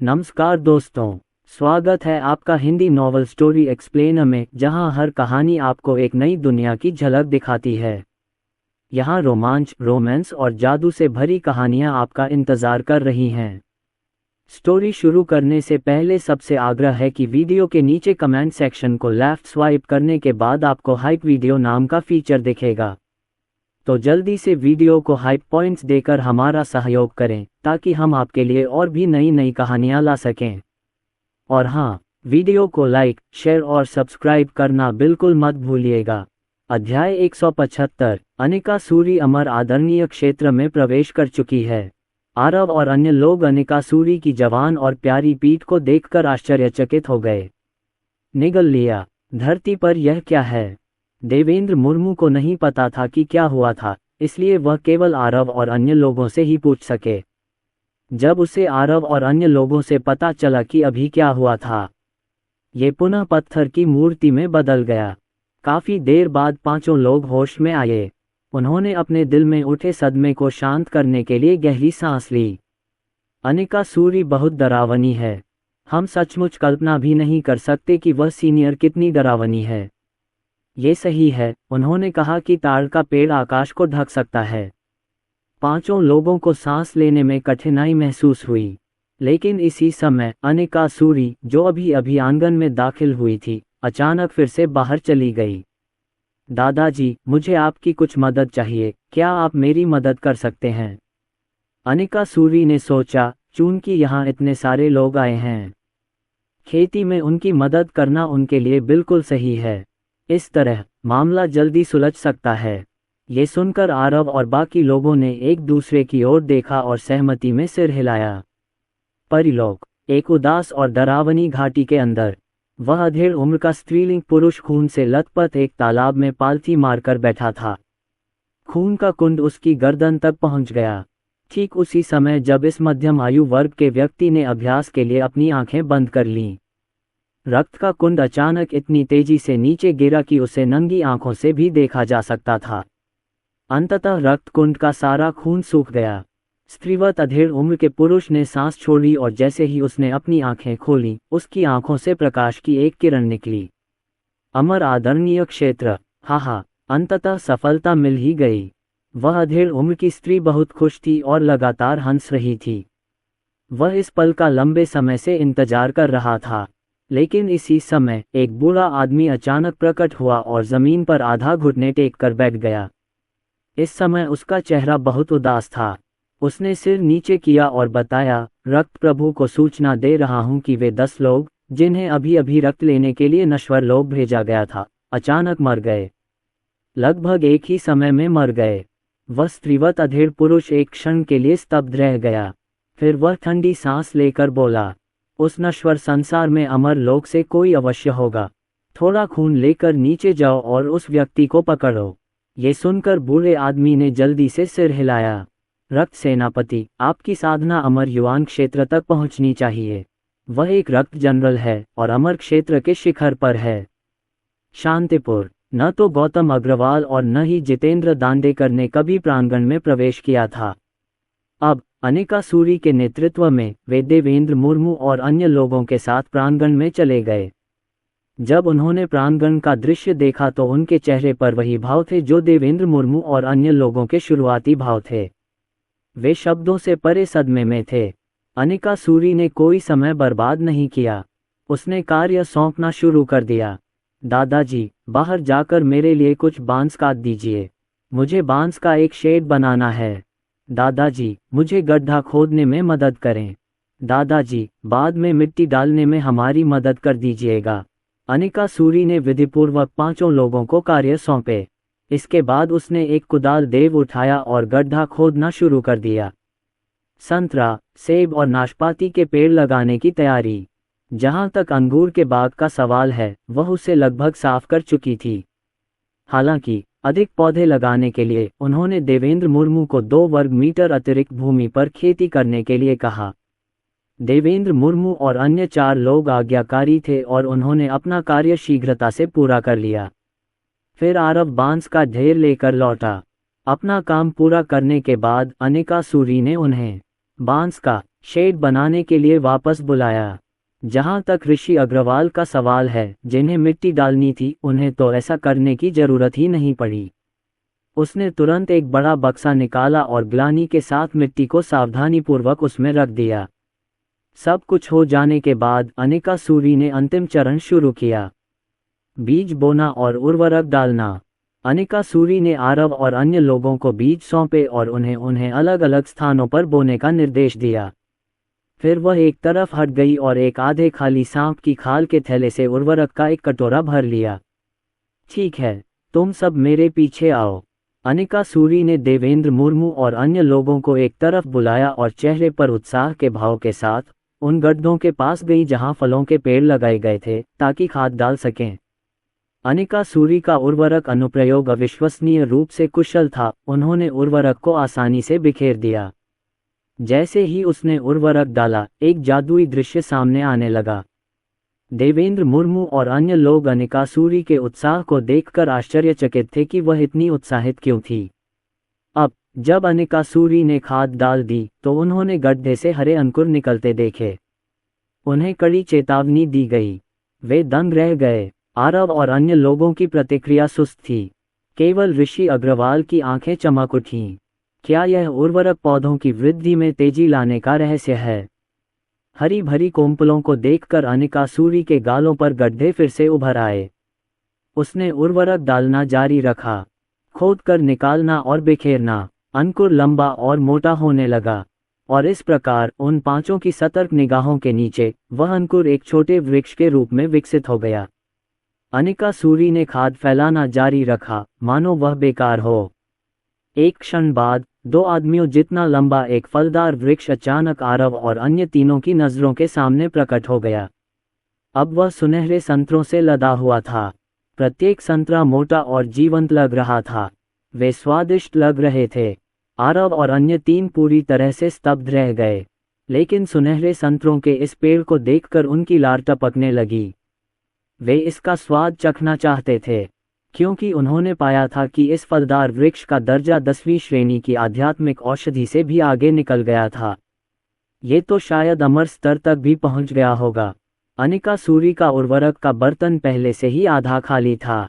नमस्कार दोस्तों, स्वागत है आपका हिंदी नॉवल स्टोरी एक्सप्लेनर में, जहां हर कहानी आपको एक नई दुनिया की झलक दिखाती है। यहां रोमांच, रोमांस और जादू से भरी कहानियां आपका इंतजार कर रही हैं। स्टोरी शुरू करने से पहले सबसे आग्रह है कि वीडियो के नीचे कमेंट सेक्शन को लेफ्ट स्वाइप करने के बाद आपको हाइप वीडियो नाम का फीचर दिखेगा। तो जल्दी से वीडियो को हाइप पॉइंट्स देकर हमारा सहयोग करें, ताकि हम आपके लिए और भी नई नई कहानियां ला सकें। और हाँ, वीडियो को लाइक, शेयर और सब्सक्राइब करना बिल्कुल मत भूलिएगा। अध्याय 175। अनिकासुरी अमर आदरणीय क्षेत्र में प्रवेश कर चुकी है। आरव और अन्य लोग अनिकासुरी की जवान और प्यारी पीठ को देखकर आश्चर्यचकित हो गए। निगल लिया, धरती पर यह क्या है? देवेंद्र मुर्मू को नहीं पता था कि क्या हुआ था, इसलिए वह केवल आरव और अन्य लोगों से ही पूछ सके। जब उसे आरव और अन्य लोगों से पता चला कि अभी क्या हुआ था, ये पुनः पत्थर की मूर्ति में बदल गया। काफी देर बाद पांचों लोग होश में आए। उन्होंने अपने दिल में उठे सदमे को शांत करने के लिए गहरी सांस ली। अनिकासुरी बहुत डरावनी है। हम सचमुच कल्पना भी नहीं कर सकते कि वह सीनियर कितनी डरावनी है। ये सही है, उन्होंने कहा कि ताड़ का पेड़ आकाश को ढक सकता है। पांचों लोगों को सांस लेने में कठिनाई महसूस हुई, लेकिन इसी समय अनिकासुरी, जो अभी अभी आंगन में दाखिल हुई थी, अचानक फिर से बाहर चली गई। दादाजी, मुझे आपकी कुछ मदद चाहिए, क्या आप मेरी मदद कर सकते हैं? अनिकासुरी ने सोचा, चूंकि यहाँ इतने सारे लोग आए हैं, खेती में उनकी मदद करना उनके लिए बिल्कुल सही है। इस तरह मामला जल्दी सुलझ सकता है। ये सुनकर आरव और बाकी लोगों ने एक दूसरे की ओर देखा और सहमति में सिर हिलाया। परिलोक, एक उदास और डरावनी घाटी के अंदर, वह अधेड़ उम्र का स्त्रीलिंग पुरुष खून से लथपथ एक तालाब में पालथी मारकर बैठा था। खून का कुंड उसकी गर्दन तक पहुंच गया। ठीक उसी समय जब इस मध्यम आयु वर्ग के व्यक्ति ने अभ्यास के लिए अपनी आंखें बंद कर लीं, रक्त का कुंड अचानक इतनी तेजी से नीचे गिरा कि उसे नंगी आंखों से भी देखा जा सकता था। अंततः रक्त कुंड का सारा खून सूख गया। स्त्रीवत अधेड़ उम्र के पुरुष ने सांस छोड़ी और जैसे ही उसने अपनी आंखें खोलीं, उसकी आंखों से प्रकाश की एक किरण निकली। अमर आदरणीय क्षेत्र, हा, अंततः सफलता मिल ही गई। वह अधेड़ उम्र की स्त्री बहुत खुश थी और लगातार हंस रही थी। वह इस पल का लंबे समय से इंतजार कर रहा था। लेकिन इसी समय एक बूढ़ा आदमी अचानक प्रकट हुआ और जमीन पर आधा घुटने टेक कर बैठ गया। इस समय उसका चेहरा बहुत उदास था। उसने सिर नीचे किया और बताया, रक्त प्रभु को सूचना दे रहा हूं कि वे 10 लोग, जिन्हें अभी अभी रक्त लेने के लिए नश्वर लोग भेजा गया था, अचानक मर गए। लगभग एक ही समय में मर गए। वह स्त्रीवत अधेड़ पुरुष एक क्षण के लिए स्तब्ध रह गया। फिर वह ठंडी सांस लेकर बोला, उस नश्वर संसार में अमर लोक से कोई अवश्य होगा। थोड़ा खून लेकर नीचे जाओ और उस व्यक्ति को पकड़ो। ये सुनकर बूढ़े आदमी ने जल्दी से सिर हिलाया। रक्त सेनापति, आपकी साधना अमर युवान क्षेत्र तक पहुंचनी चाहिए। वह एक रक्त जनरल है और अमर क्षेत्र के शिखर पर है। शांतिपुर, न तो गौतम अग्रवाल और न ही जितेंद्र दांडेकर ने कभी प्रांगण में प्रवेश किया था। अब अनिकासुरी के नेतृत्व में वे देवेंद्र मुर्मू और अन्य लोगों के साथ प्रांगण में चले गए। जब उन्होंने प्रांगण का दृश्य देखा तो उनके चेहरे पर वही भाव थे जो देवेंद्र मुर्मू और अन्य लोगों के शुरुआती भाव थे। वे शब्दों से परे सदमे में थे। अनिकासुरी ने कोई समय बर्बाद नहीं किया। उसने कार्य सौंपना शुरू कर दिया। दादाजी, बाहर जाकर मेरे लिए कुछ बांस काट दीजिए। मुझे बांस का एक शेड बनाना है। दादाजी, मुझे गड्ढा खोदने में मदद करें। दादाजी, बाद में मिट्टी डालने में हमारी मदद कर दीजिएगा। अनिकासुरी ने विधिपूर्वक पांचों लोगों को कार्य सौंपे। इसके बाद उसने एक कुदाल देव उठाया और गड्ढा खोदना शुरू कर दिया। संतरा, सेब और नाशपाती के पेड़ लगाने की तैयारी। जहां तक अंगूर के बाग का सवाल है, वह उसे लगभग साफ कर चुकी थी। हालांकि अधिक पौधे लगाने के लिए उन्होंने देवेंद्र मुर्मू को 2 वर्ग मीटर अतिरिक्त भूमि पर खेती करने के लिए कहा। देवेंद्र मुर्मू और अन्य 4 लोग आज्ञाकारी थे और उन्होंने अपना कार्य शीघ्रता से पूरा कर लिया। फिर आरव बांस का ढेर लेकर लौटा। अपना काम पूरा करने के बाद अनिकासुरी ने उन्हें बांस का शेड बनाने के लिए वापस बुलाया। जहां तक ऋषि अग्रवाल का सवाल है, जिन्हें मिट्टी डालनी थी उन्हें तो ऐसा करने की जरूरत ही नहीं पड़ी। उसने तुरंत एक बड़ा बक्सा निकाला और ग्लानी के साथ मिट्टी को सावधानीपूर्वक उसमें रख दिया। सब कुछ हो जाने के बाद अनिकासुरी ने अंतिम चरण शुरू किया, बीज बोना और उर्वरक डालना। अनिकासुरी ने आरव और अन्य लोगों को बीज सौंपे और उन्हें अलग अलग स्थानों पर बोने का निर्देश दिया। फिर वह एक तरफ हट गई और एक आधे खाली सांप की खाल के थैले से उर्वरक का एक कटोरा भर लिया। ठीक है, तुम सब मेरे पीछे आओ। अनिकासुरी ने देवेंद्र मुर्मू और अन्य लोगों को एक तरफ बुलाया और चेहरे पर उत्साह के भाव के साथ उन गड्ढों के पास गई जहां फलों के पेड़ लगाए गए थे ताकि खाद डाल सकें। अनिकासुरी का उर्वरक अनुप्रयोग अविश्वसनीय रूप से कुशल था। उन्होंने उर्वरक को आसानी से बिखेर दिया। जैसे ही उसने उर्वरक डाला, एक जादुई दृश्य सामने आने लगा। देवेंद्र मुर्मू और अन्य लोग अनिकासुरी के उत्साह को देखकर आश्चर्यचकित थे कि वह इतनी उत्साहित क्यों थी। अब जब अनिकासुरी ने खाद डाल दी तो उन्होंने गड्ढे से हरे अंकुर निकलते देखे। उन्हें कड़ी चेतावनी दी गई। वे दंग रह गए। आरव और अन्य लोगों की प्रतिक्रिया सुस्त थी। केवल ऋषि अग्रवाल की आंखें चमक उठीं। क्या यह उर्वरक पौधों की वृद्धि में तेजी लाने का रहस्य है? हरी भरी कोम्पलों को देखकर अनिकासुरी के गालों पर गड्ढे फिर से उभर आए। उसने उर्वरक डालना जारी रखा, खोदकर निकालना और बिखेरना। अंकुर लंबा और मोटा होने लगा और इस प्रकार उन पांचों की सतर्क निगाहों के नीचे वह अंकुर एक छोटे वृक्ष के रूप में विकसित हो गया। अनिकासुरी ने खाद फैलाना जारी रखा, मानो वह बेकार हो। एक क्षण बाद 2 आदमियों जितना लंबा एक फलदार वृक्ष अचानक आरव और अन्य तीनों की नजरों के सामने प्रकट हो गया। अब वह सुनहरे संतरों से लदा हुआ था। प्रत्येक संतरा मोटा और जीवंत लग रहा था। वे स्वादिष्ट लग रहे थे। आरव और अन्य 3 पूरी तरह से स्तब्ध रह गए, लेकिन सुनहरे संतरों के इस पेड़ को देखकर उनकी लार टपकने लगी। वे इसका स्वाद चखना चाहते थे, क्योंकि उन्होंने पाया था कि इस फलदार वृक्ष का दर्जा 10वीं श्रेणी की आध्यात्मिक औषधि से भी आगे निकल गया था। ये तो शायद अमर स्तर तक भी पहुंच गया होगा। अनिकासुरी का उर्वरक का बर्तन पहले से ही आधा खाली था।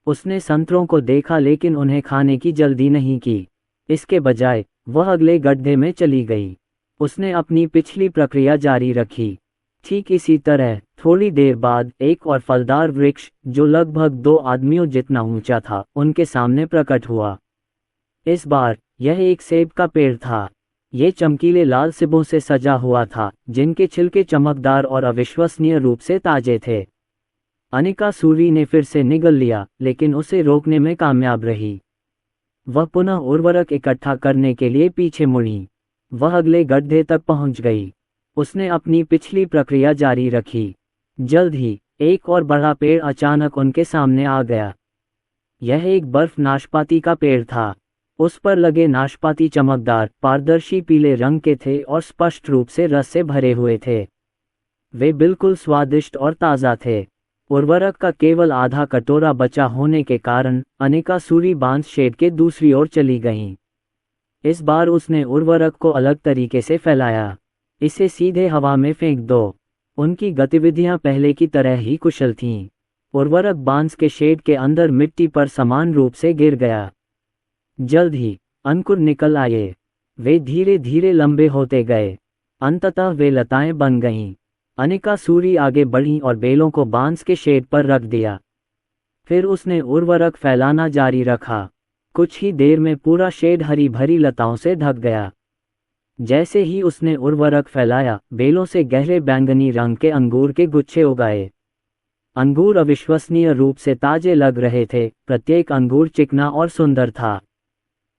उसने संतरों को देखा लेकिन उन्हें खाने की जल्दी नहीं की। इसके बजाय वह अगले गड्ढे में चली गई। उसने अपनी पिछली प्रक्रिया जारी रखी। ठीक इसी तरह थोड़ी देर बाद एक और फलदार वृक्ष, जो लगभग 2 आदमियों जितना ऊंचा था, उनके सामने प्रकट हुआ। इस बार यह एक सेब का पेड़ था। ये चमकीले लाल सेबों से सजा हुआ था, जिनके छिलके चमकदार और अविश्वसनीय रूप से ताजे थे। अनिकासुरी ने फिर से निगल लिया, लेकिन उसे रोकने में कामयाब रही। वह पुनः उर्वरक इकट्ठा करने के लिए पीछे मुड़ी। वह अगले गड्ढे तक पहुंच गई। उसने अपनी पिछली प्रक्रिया जारी रखी। जल्द ही एक और बड़ा पेड़ अचानक उनके सामने आ गया। यह एक बर्फ नाशपाती का पेड़ था। उस पर लगे नाशपाती चमकदार, पारदर्शी पीले रंग के थे और स्पष्ट रूप से रस से भरे हुए थे। वे बिल्कुल स्वादिष्ट और ताज़ा थे। उर्वरक का केवल आधा कटोरा बचा होने के कारण अनिकासुरी बांस शेड के दूसरी ओर चली गईं। इस बार उसने उर्वरक को अलग तरीके से फैलाया। इसे सीधे हवा में फेंक दो। उनकी गतिविधियां पहले की तरह ही कुशल थीं। उर्वरक बांस के शेड के अंदर मिट्टी पर समान रूप से गिर गया। जल्द ही अंकुर निकल आए। वे धीरे धीरे लंबे होते गए। अंततः वे लताएं बन गईं। अनिकासुरी आगे बढ़ी और बेलों को बांस के शेड पर रख दिया। फिर उसने उर्वरक फैलाना जारी रखा। कुछ ही देर में पूरा शेड हरी भरी लताओं से ढक गया। जैसे ही उसने उर्वरक फैलाया, बेलों से गहरे बैंगनी रंग के अंगूर के गुच्छे उगाए। अंगूर अविश्वसनीय रूप से ताजे लग रहे थे। प्रत्येक अंगूर चिकना और सुंदर था।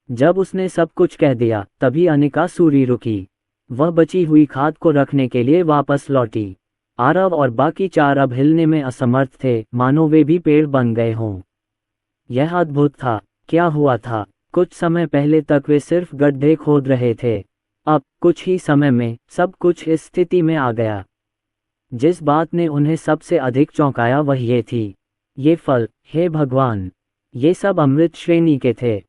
जब उसने सब कुछ कह दिया, तभी अनिकासुरी रुकी। वह बची हुई खाद को रखने के लिए वापस लौटी। आरव और बाकी 4 अब हिलने में असमर्थ थे, मानो वे भी पेड़ बन गए हों। यह अद्भुत था। क्या हुआ था? कुछ समय पहले तक वे सिर्फ गड्ढे खोद रहे थे। अब कुछ ही समय में सब कुछ इस स्थिति में आ गया। जिस बात ने उन्हें सबसे अधिक चौंकाया वह ये थी, ये फल, हे भगवान, ये सब अमृत श्रेणी के थे।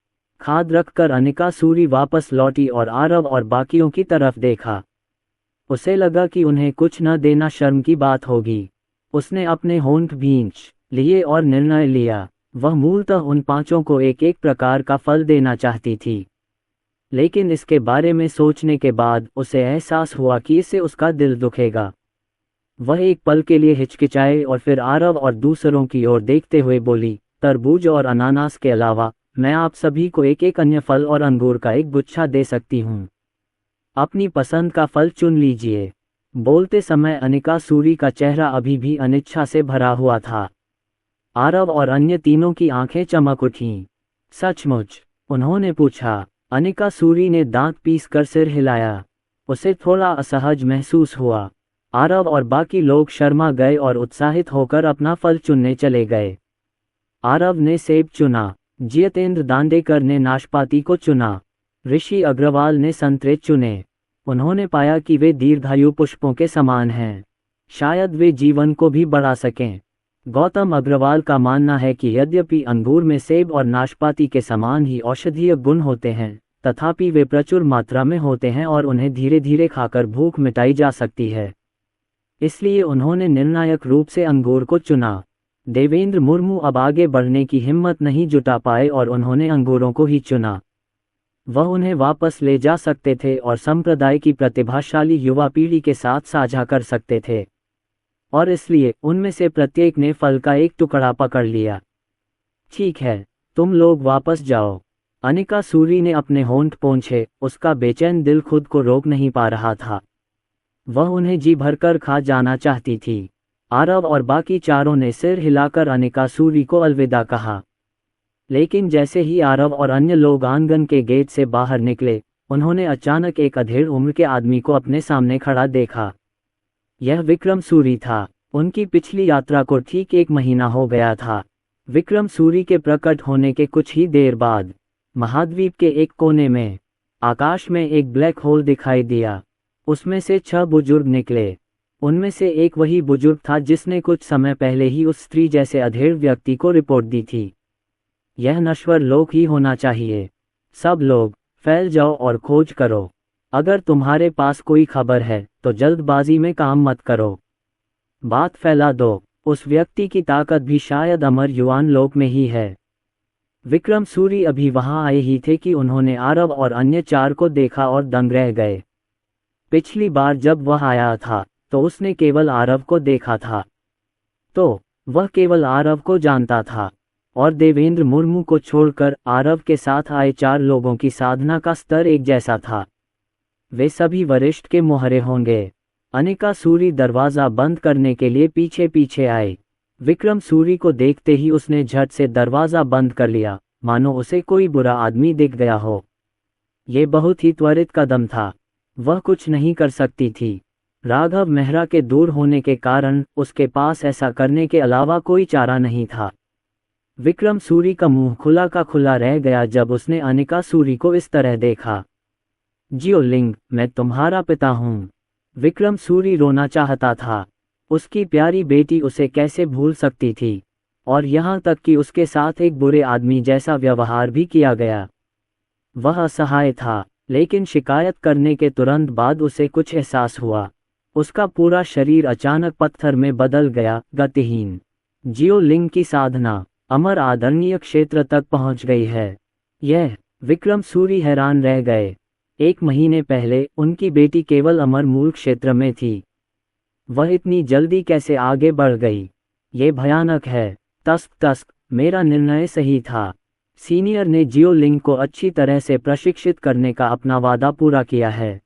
खाद रखकर अनिकासुरी वापस लौटी और आरव और बाकियों की तरफ देखा। उसे लगा कि उन्हें कुछ न देना शर्म की बात होगी। उसने अपने होंठ भींच लिए और निर्णय लिया। वह मूलतः उन पांचों को एक एक प्रकार का फल देना चाहती थी, लेकिन इसके बारे में सोचने के बाद उसे एहसास हुआ कि इससे उसका दिल दुखेगा। वह एक पल के लिए हिचकिचाए और फिर आरव और दूसरों की ओर देखते हुए बोली, तरबूज और अनानास के अलावा मैं आप सभी को एक एक अन्य फल और अंगूर का एक गुच्छा दे सकती हूँ। अपनी पसंद का फल चुन लीजिए। बोलते समय अनिकासुरी का चेहरा अभी भी अनिच्छा से भरा हुआ था। आरव और अन्य तीनों की आंखें चमक उठीं। सचमुच? उन्होंने पूछा। अनिकासुरी ने दांत पीस कर सिर हिलाया। उसे थोड़ा असहज महसूस हुआ। आरव और बाकी लोग शर्मा गए और उत्साहित होकर अपना फल चुनने चले गए। आरव ने सेब चुना, जितेंद्र दांडेकर ने नाशपाती को चुना, ऋषि अग्रवाल ने संतरे चुने। उन्होंने पाया कि वे दीर्घायु पुष्पों के समान हैं, शायद वे जीवन को भी बढ़ा सकें। गौतम अग्रवाल का मानना है कि यद्यपि अंगूर में सेब और नाशपाती के समान ही औषधीय गुण होते हैं, तथापि वे प्रचुर मात्रा में होते हैं और उन्हें धीरे धीरे खाकर भूख मिटाई जा सकती है। इसलिए उन्होंने निर्णायक रूप से अंगूर को चुना। देवेंद्र मुर्मू अब आगे बढ़ने की हिम्मत नहीं जुटा पाए और उन्होंने अंगूरों को ही चुना। वह उन्हें वापस ले जा सकते थे और संप्रदाय की प्रतिभाशाली युवा पीढ़ी के साथ साझा कर सकते थे, और इसलिए उनमें से प्रत्येक ने फल का एक टुकड़ा पकड़ लिया। ठीक है, तुम लोग वापस जाओ। अनिकासुरी ने अपने होंठ पोंछे। उसका बेचैन दिल खुद को रोक नहीं पा रहा था। वह उन्हें जी भरकर खा जाना चाहती थी। आरव और बाकी चारों ने सिर हिलाकर अनिकासुरी को अलविदा कहा। लेकिन जैसे ही आरव और अन्य लोग आंगन के गेट से बाहर निकले, उन्होंने अचानक एक अधेड़ उम्र के आदमी को अपने सामने खड़ा देखा। यह विक्रम सूरी था। उनकी पिछली यात्रा को ठीक 1 महीना हो गया था। विक्रम सूरी के प्रकट होने के कुछ ही देर बाद महाद्वीप के एक कोने में आकाश में एक ब्लैक होल दिखाई दिया। उसमें से 6 बुजुर्ग निकले। उनमें से एक वही बुजुर्ग था जिसने कुछ समय पहले ही उस स्त्री जैसे अधेड़ व्यक्ति को रिपोर्ट दी थी। यह नश्वर लोक ही होना चाहिए। सब लोग फैल जाओ और खोज करो। अगर तुम्हारे पास कोई खबर है तो जल्दबाजी में काम मत करो, बात फैला दो। उस व्यक्ति की ताकत भी शायद अमर युवान लोक में ही है। विक्रम सूरी अभी वहां आए ही थे कि उन्होंने आरव और अन्य 4 को देखा और दंग रह गए। पिछली बार जब वह आया था तो उसने केवल आरव को देखा था, तो वह केवल आरव को जानता था, और देवेंद्र मुर्मू को छोड़कर आरव के साथ आए 4 लोगों की साधना का स्तर एक जैसा था। वे सभी वरिष्ठ के मोहरे होंगे। अनिकासुरी दरवाज़ा बंद करने के लिए पीछे पीछे आए। विक्रम सूरी को देखते ही उसने झट से दरवाज़ा बंद कर लिया, मानो उसे कोई बुरा आदमी दिख गया हो। ये बहुत ही त्वरित कदम था। वह कुछ नहीं कर सकती थी। राघव मेहरा के दूर होने के कारण उसके पास ऐसा करने के अलावा कोई चारा नहीं था। विक्रम सूरी का मुंह खुला का खुला रह गया जब उसने अनिकासुरी को इस तरह देखा। जियोलिंग, मैं तुम्हारा पिता हूँ। विक्रम सूरी रोना चाहता था। उसकी प्यारी बेटी उसे कैसे भूल सकती थी, और यहाँ तक कि उसके साथ एक बुरे आदमी जैसा व्यवहार भी किया गया। वह असहाय था, लेकिन शिकायत करने के तुरंत बाद उसे कुछ एहसास हुआ। उसका पूरा शरीर अचानक पत्थर में बदल गया, गतिहीन। जियोलिंग की साधना अमर आदरणीय क्षेत्र तक पहुंच गई है। यह विक्रम सूरी हैरान रह गए। 1 महीने पहले उनकी बेटी केवल अमर मूल क्षेत्र में थी। वह इतनी जल्दी कैसे आगे बढ़ गई? ये भयानक है। तस्क तस्क, मेरा निर्णय सही था। सीनियर ने जियोलिंग को अच्छी तरह से प्रशिक्षित करने का अपना वादा पूरा किया है।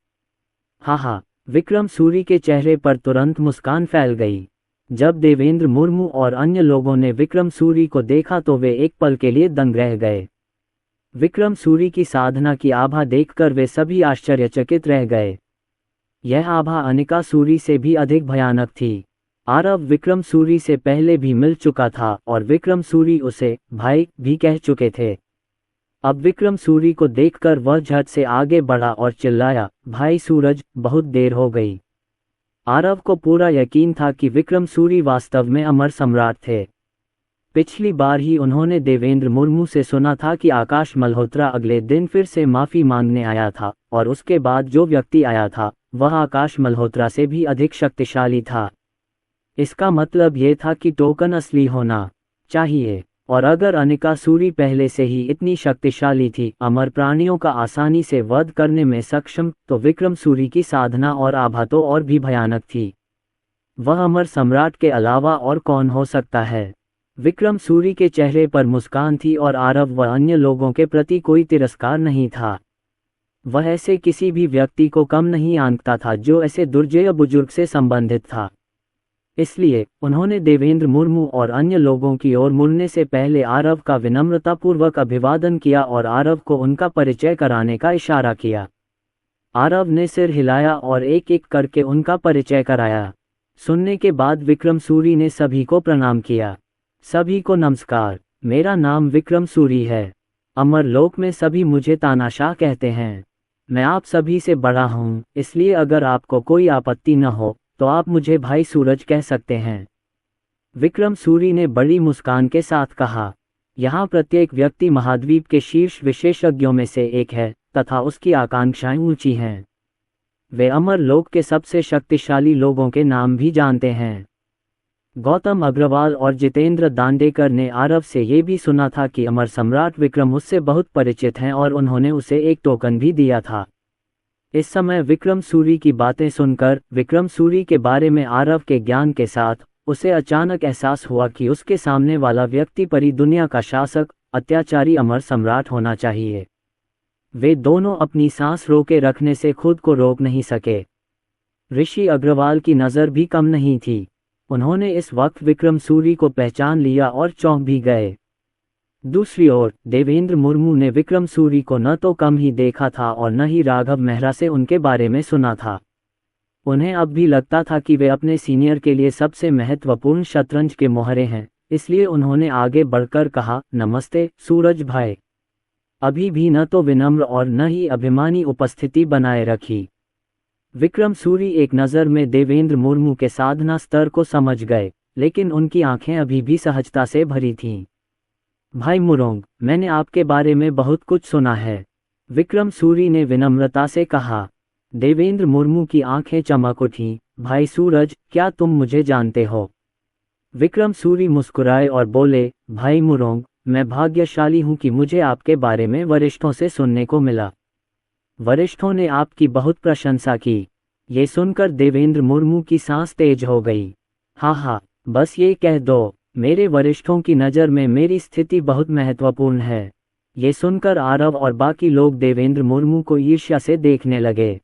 हाँ, विक्रम सूरी के चेहरे पर तुरंत मुस्कान फैल गई। जब देवेंद्र मुर्मू और अन्य लोगों ने विक्रम सूरी को देखा तो वे एक पल के लिए दंग रह गए। विक्रम सूरी की साधना की आभा देखकर वे सभी आश्चर्यचकित रह गए। यह आभा अनिकासुरी से भी अधिक भयानक थी। आरव विक्रम सूरी से पहले भी मिल चुका था और विक्रम सूरी उसे भाई भी कह चुके थे। अब विक्रम सूरी को देखकर वह झट से आगे बढ़ा और चिल्लाया, भाई सूरज, बहुत देर हो गई। आरव को पूरा यकीन था कि विक्रम सूरी वास्तव में अमर सम्राट थे। पिछली बार ही उन्होंने देवेंद्र मुर्मू से सुना था कि आकाश मल्होत्रा अगले दिन फिर से माफ़ी मांगने आया था, और उसके बाद जो व्यक्ति आया था वह आकाश मल्होत्रा से भी अधिक शक्तिशाली था। इसका मतलब ये था कि टोकन असली होना चाहिए, और अगर अनिकासुरी पहले से ही इतनी शक्तिशाली थी, अमर प्राणियों का आसानी से वध करने में सक्षम, तो विक्रम सूरी की साधना और आभा तो और भी भयानक थी। वह अमर सम्राट के अलावा और कौन हो सकता है? विक्रम सूरी के चेहरे पर मुस्कान थी और आरव व अन्य लोगों के प्रति कोई तिरस्कार नहीं था। वह ऐसे किसी भी व्यक्ति को कम नहीं आंकता था जो ऐसे दुर्जय बुजुर्ग से संबंधित था। इसलिए उन्होंने देवेंद्र मुर्मू और अन्य लोगों की ओर मुड़ने से पहले आरव का विनम्रतापूर्वक अभिवादन किया और आरव को उनका परिचय कराने का इशारा किया। आरव ने सिर हिलाया और एक एक करके उनका परिचय कराया। सुनने के बाद विक्रम सूरी ने सभी को प्रणाम किया। सभी को नमस्कार, मेरा नाम विक्रम सूरी है। अमर लोक में सभी मुझे तानाशाह कहते हैं। मैं आप सभी से बड़ा हूँ, इसलिए अगर आपको कोई आपत्ति न हो तो आप मुझे भाई सूरज कह सकते हैं। विक्रम सूरी ने बड़ी मुस्कान के साथ कहा, यहाँ प्रत्येक व्यक्ति महाद्वीप के शीर्ष विशेषज्ञों में से एक है तथा उसकी आकांक्षाएं ऊंची हैं। वे अमर लोक के सबसे शक्तिशाली लोगों के नाम भी जानते हैं। गौतम अग्रवाल और जितेंद्र दांडेकर ने आरव से ये भी सुना था कि अमर सम्राट विक्रम उससे बहुत परिचित हैं और उन्होंने उसे एक टोकन भी दिया था। इस समय विक्रम सूरी की बातें सुनकर विक्रम सूरी के बारे में आरव के ज्ञान के साथ उसे अचानक एहसास हुआ कि उसके सामने वाला व्यक्ति परी दुनिया का शासक, अत्याचारी अमर सम्राट होना चाहिए। वे दोनों अपनी सांस रोके रखने से खुद को रोक नहीं सके। ऋषि अग्रवाल की नज़र भी कम नहीं थी। उन्होंने इस वक्त विक्रम सूरी को पहचान लिया और चौंक भी गए। दूसरी ओर देवेंद्र मुर्मू ने विक्रम सूरी को न तो कम ही देखा था और न ही राघव मेहरा से उनके बारे में सुना था। उन्हें अब भी लगता था कि वे अपने सीनियर के लिए सबसे महत्वपूर्ण शतरंज के मोहरे हैं, इसलिए उन्होंने आगे बढ़कर कहा, नमस्ते सूरज भाई। अभी भी न तो विनम्र और न ही अभिमानी उपस्थिति बनाए रखी। विक्रम सूरी एक नज़र में देवेंद्र मुर्मू के साधना स्तर को समझ गए, लेकिन उनकी आंखें अभी भी सहजता से भरी थीं। भाई मुरोंग, मैंने आपके बारे में बहुत कुछ सुना है, विक्रम सूरी ने विनम्रता से कहा। देवेंद्र मुर्मू की आंखें चमक उठीं। भाई सूरज, क्या तुम मुझे जानते हो? विक्रम सूरी मुस्कुराए और बोले, भाई मुरोंग, मैं भाग्यशाली हूं कि मुझे आपके बारे में वरिष्ठों से सुनने को मिला। वरिष्ठों ने आपकी बहुत प्रशंसा की। ये सुनकर देवेंद्र मुर्मू की सांस तेज हो गई। हाँ, बस ये कह दो, मेरे वरिष्ठों की नज़र में मेरी स्थिति बहुत महत्वपूर्ण है। ये सुनकर आरव और बाकी लोग देवेंद्र मुर्मू को ईर्ष्या से देखने लगे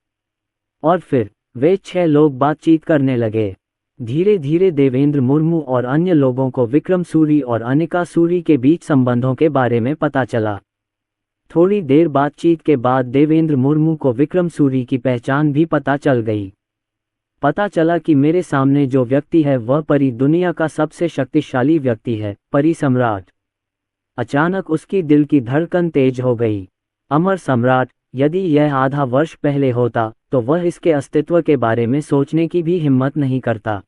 और फिर वे 6 लोग बातचीत करने लगे। धीरे धीरे देवेंद्र मुर्मू और अन्य लोगों को विक्रम सूरी और अनिका सूरी के बीच संबंधों के बारे में पता चला। थोड़ी देर बातचीत के बाद देवेंद्र मुर्मू को विक्रम सूरी की पहचान भी पता चल गई। पता चला कि मेरे सामने जो व्यक्ति है वह परी दुनिया का सबसे शक्तिशाली व्यक्ति है, परी सम्राट। अचानक उसकी दिल की धड़कन तेज हो गई। अमर सम्राट, यदि यह आधा वर्ष पहले होता तो वह इसके अस्तित्व के बारे में सोचने की भी हिम्मत नहीं करता।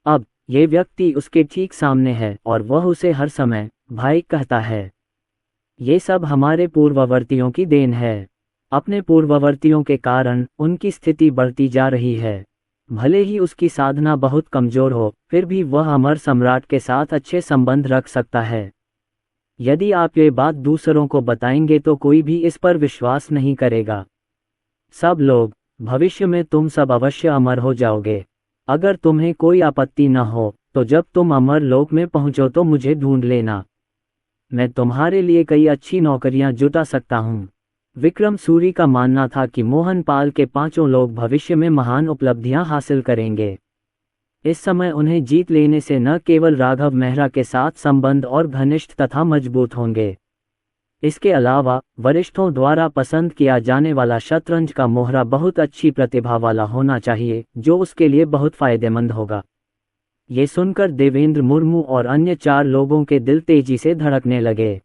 अब ये व्यक्ति उसके ठीक सामने है और वह उसे हर समय भाई कहता है। ये सब हमारे पूर्ववर्तियों की देन है। अपने पूर्ववर्तियों के कारण उनकी स्थिति बढ़ती जा रही है। भले ही उसकी साधना बहुत कमजोर हो, फिर भी वह अमर सम्राट के साथ अच्छे संबंध रख सकता है। यदि आप ये बात दूसरों को बताएंगे तो कोई भी इस पर विश्वास नहीं करेगा। सब लोग, भविष्य में तुम सब अवश्य अमर हो जाओगे। अगर तुम्हें कोई आपत्ति न हो तो जब तुम अमर लोक में पहुंचो तो मुझे ढूंढ लेना। मैं तुम्हारे लिए कई अच्छी नौकरियां जुटा सकता हूं। विक्रम सूरी का मानना था कि मोहन पाल के 5 लोग भविष्य में महान उपलब्धियां हासिल करेंगे। इस समय उन्हें जीत लेने से न केवल राघव मेहरा के साथ संबंध और घनिष्ठ तथा मजबूत होंगे, इसके अलावा वरिष्ठों द्वारा पसंद किया जाने वाला शतरंज का मोहरा बहुत अच्छी प्रतिभा वाला होना चाहिए, जो उसके लिए बहुत फायदेमंद होगा। ये सुनकर देवेंद्र मुर्मू और अन्य 4 लोगों के दिल तेजी से धड़कने लगे।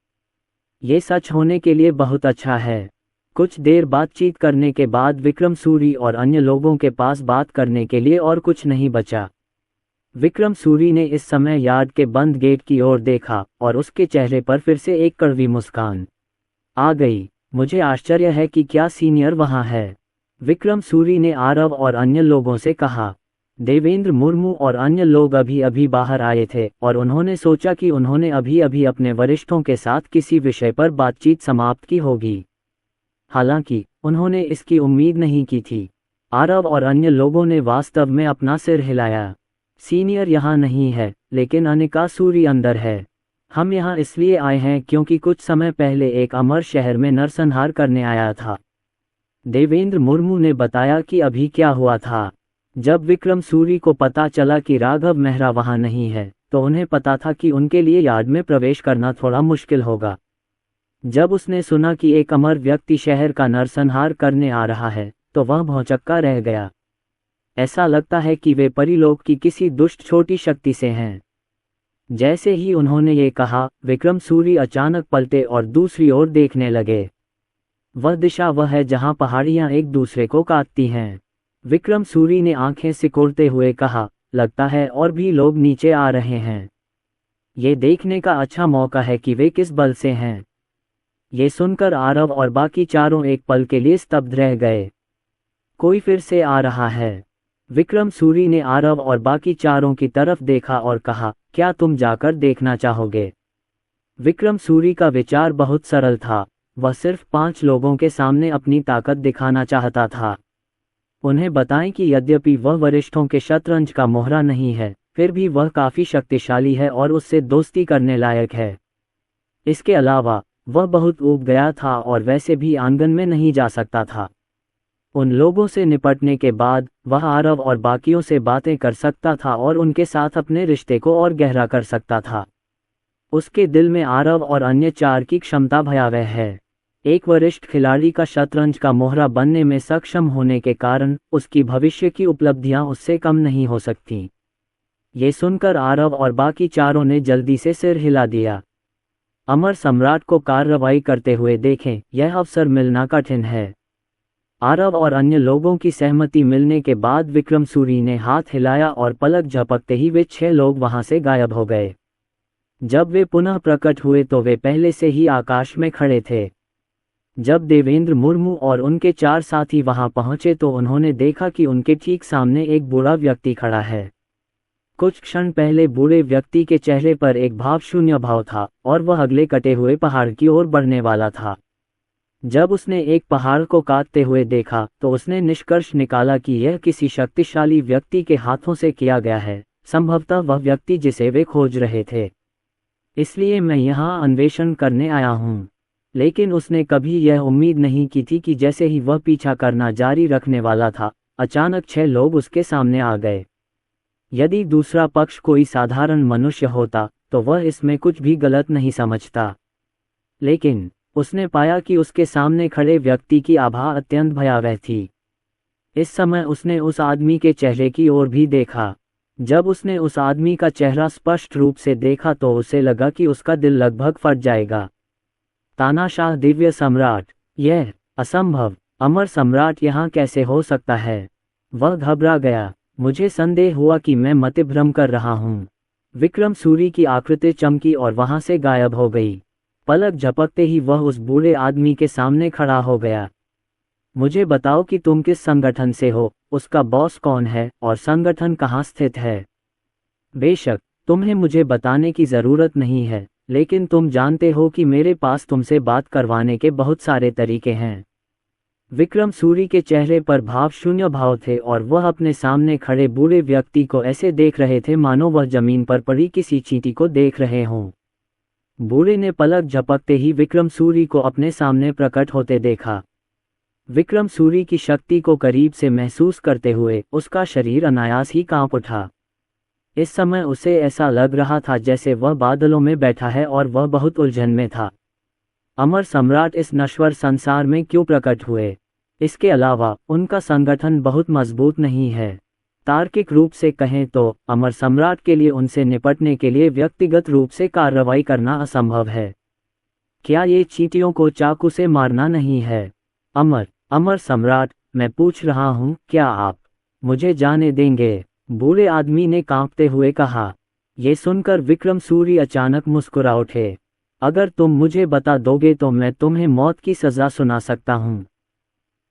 ये सच होने के लिए बहुत अच्छा है। कुछ देर बातचीत करने के बाद विक्रम सूरी और अन्य लोगों के पास बात करने के लिए और कुछ नहीं बचा। विक्रम सूरी ने इस समय यार्ड के बंद गेट की ओर देखा और उसके चेहरे पर फिर से एक कड़वी मुस्कान आ गई। मुझे आश्चर्य है कि क्या सीनियर वहां है। विक्रम सूरी ने आरव और अन्य लोगों से कहा। देवेंद्र मुर्मू और अन्य लोग अभी अभी बाहर आए थे और उन्होंने सोचा कि उन्होंने अभी अभी अपने वरिष्ठों के साथ किसी विषय पर बातचीत समाप्त की होगी। हालांकि उन्होंने इसकी उम्मीद नहीं की थी। आरव और अन्य लोगों ने वास्तव में अपना सिर हिलाया। सीनियर यहाँ नहीं है, लेकिन अनिका सूरी अंदर है। हम यहाँ इसलिए आए हैं क्योंकि कुछ समय पहले एक अमर शहर में नरसंहार करने आया था। देवेंद्र मुर्मू ने बताया कि अभी क्या हुआ था। जब विक्रम सूरी को पता चला कि राघव मेहरा वहाँ नहीं है, तो उन्हें पता था कि उनके लिए यार्ड में प्रवेश करना थोड़ा मुश्किल होगा। जब उसने सुना कि एक अमर व्यक्ति शहर का नरसंहार करने आ रहा है, तो वह भौंचक्का रह गया। ऐसा लगता है कि वे परिलोक की किसी दुष्ट छोटी शक्ति से हैं। जैसे ही उन्होंने ये कहा, विक्रम सूरी अचानक पलटे और दूसरी ओर देखने लगे। वह दिशा वह है जहां पहाड़ियां एक दूसरे को काटती हैं। विक्रम सूरी ने आंखें सिकोड़ते हुए कहा, लगता है और भी लोग नीचे आ रहे हैं। ये देखने का अच्छा मौका है कि वे किस बल से हैं। ये सुनकर आरव और बाकी चारों एक पल के लिए स्तब्ध रह गए। कोई फिर से आ रहा है। विक्रम सूरी ने आरव और बाकी चारों की तरफ देखा और कहा, क्या तुम जाकर देखना चाहोगे? विक्रम सूरी का विचार बहुत सरल था। वह सिर्फ 5 लोगों के सामने अपनी ताकत दिखाना चाहता था। उन्हें बताएं कि यद्यपि वह वरिष्ठों के शतरंज का मोहरा नहीं है, फिर भी वह काफ़ी शक्तिशाली है और उससे दोस्ती करने लायक है। इसके अलावा वह बहुत ऊब गया था और वैसे भी आंगन में नहीं जा सकता था। उन लोगों से निपटने के बाद वह आरव और बाकियों से बातें कर सकता था और उनके साथ अपने रिश्ते को और गहरा कर सकता था। उसके दिल में आरव और अन्य 4 की क्षमता भयावह है। एक वरिष्ठ खिलाड़ी का शतरंज का मोहरा बनने में सक्षम होने के कारण उसकी भविष्य की उपलब्धियां उससे कम नहीं हो सकती। ये सुनकर आरव और बाकी चारों ने जल्दी से सिर हिला दिया। अमर सम्राट को कार्रवाई करते हुए देखें, यह अवसर मिलना कठिन है। आरव और अन्य लोगों की सहमति मिलने के बाद विक्रम सूरी ने हाथ हिलाया और पलक झपकते ही वे 6 लोग वहां से गायब हो गए। जब वे पुनः प्रकट हुए तो वे पहले से ही आकाश में खड़े थे। जब देवेंद्र मुर्मू और उनके 4 साथी वहां पहुंचे तो उन्होंने देखा कि उनके ठीक सामने एक बूढ़ा व्यक्ति खड़ा है। कुछ क्षण पहले बूढ़े व्यक्ति के चेहरे पर एक भावशून्य भाव था और वह अगले कटे हुए पहाड़ की ओर बढ़ने वाला था। जब उसने एक पहाड़ को काटते हुए देखा तो उसने निष्कर्ष निकाला कि यह किसी शक्तिशाली व्यक्ति के हाथों से किया गया है, संभवतः वह व्यक्ति जिसे वे खोज रहे थे। इसलिए मैं यहाँ अन्वेषण करने आया हूँ। लेकिन उसने कभी यह उम्मीद नहीं की थी कि जैसे ही वह पीछा करना जारी रखने वाला था, अचानक 6 लोग उसके सामने आ गए। यदि दूसरा पक्ष कोई साधारण मनुष्य होता तो वह इसमें कुछ भी गलत नहीं समझता, लेकिन उसने पाया कि उसके सामने खड़े व्यक्ति की आभा अत्यंत भयावह थी। इस समय उसने उस आदमी के चेहरे की ओर भी देखा। जब उसने उस आदमी का चेहरा स्पष्ट रूप से देखा तो उसे लगा कि उसका दिल लगभग फट जाएगा। तानाशाह दिव्य सम्राट, यह असंभव, अमर सम्राट यहाँ कैसे हो सकता है? वह घबरा गया। मुझे संदेह हुआ कि मैं मतिभ्रम कर रहा हूँ। विक्रम सूरी की आकृति चमकी और वहां से गायब हो गई। पलक झपकते ही वह उस बूढ़े आदमी के सामने खड़ा हो गया। मुझे बताओ कि तुम किस संगठन से हो, उसका बॉस कौन है और संगठन कहाँ स्थित है? बेशक तुम्हें मुझे बताने की ज़रूरत नहीं है, लेकिन तुम जानते हो कि मेरे पास तुमसे बात करवाने के बहुत सारे तरीके हैं। विक्रम सूरी के चेहरे पर भावशून्य भाव थे और वह अपने सामने खड़े बूढ़े व्यक्ति को ऐसे देख रहे थे मानो वह जमीन पर पड़ी किसी चींटी को देख रहे हों। बूढ़े ने पलक झपकते ही विक्रम सूरी को अपने सामने प्रकट होते देखा। विक्रम सूरी की शक्ति को करीब से महसूस करते हुए उसका शरीर अनायास ही कांप उठा। इस समय उसे ऐसा लग रहा था जैसे वह बादलों में बैठा है और वह बहुत उलझन में था। अमर सम्राट इस नश्वर संसार में क्यों प्रकट हुए? इसके अलावा उनका संगठन बहुत मजबूत नहीं है। तार्किक रूप से कहें तो अमर सम्राट के लिए उनसे निपटने के लिए व्यक्तिगत रूप से कार्रवाई करना असंभव है। क्या ये चींटियों को चाकू से मारना नहीं है? अमर सम्राट, मैं पूछ रहा हूँ, क्या आप मुझे जाने देंगे? बूढ़े आदमी ने कांपते हुए कहा। ये सुनकर विक्रम सूरी अचानक मुस्कुरा उठे। अगर तुम मुझे बता दोगे तो मैं तुम्हें मौत की सज़ा सुना सकता हूँ।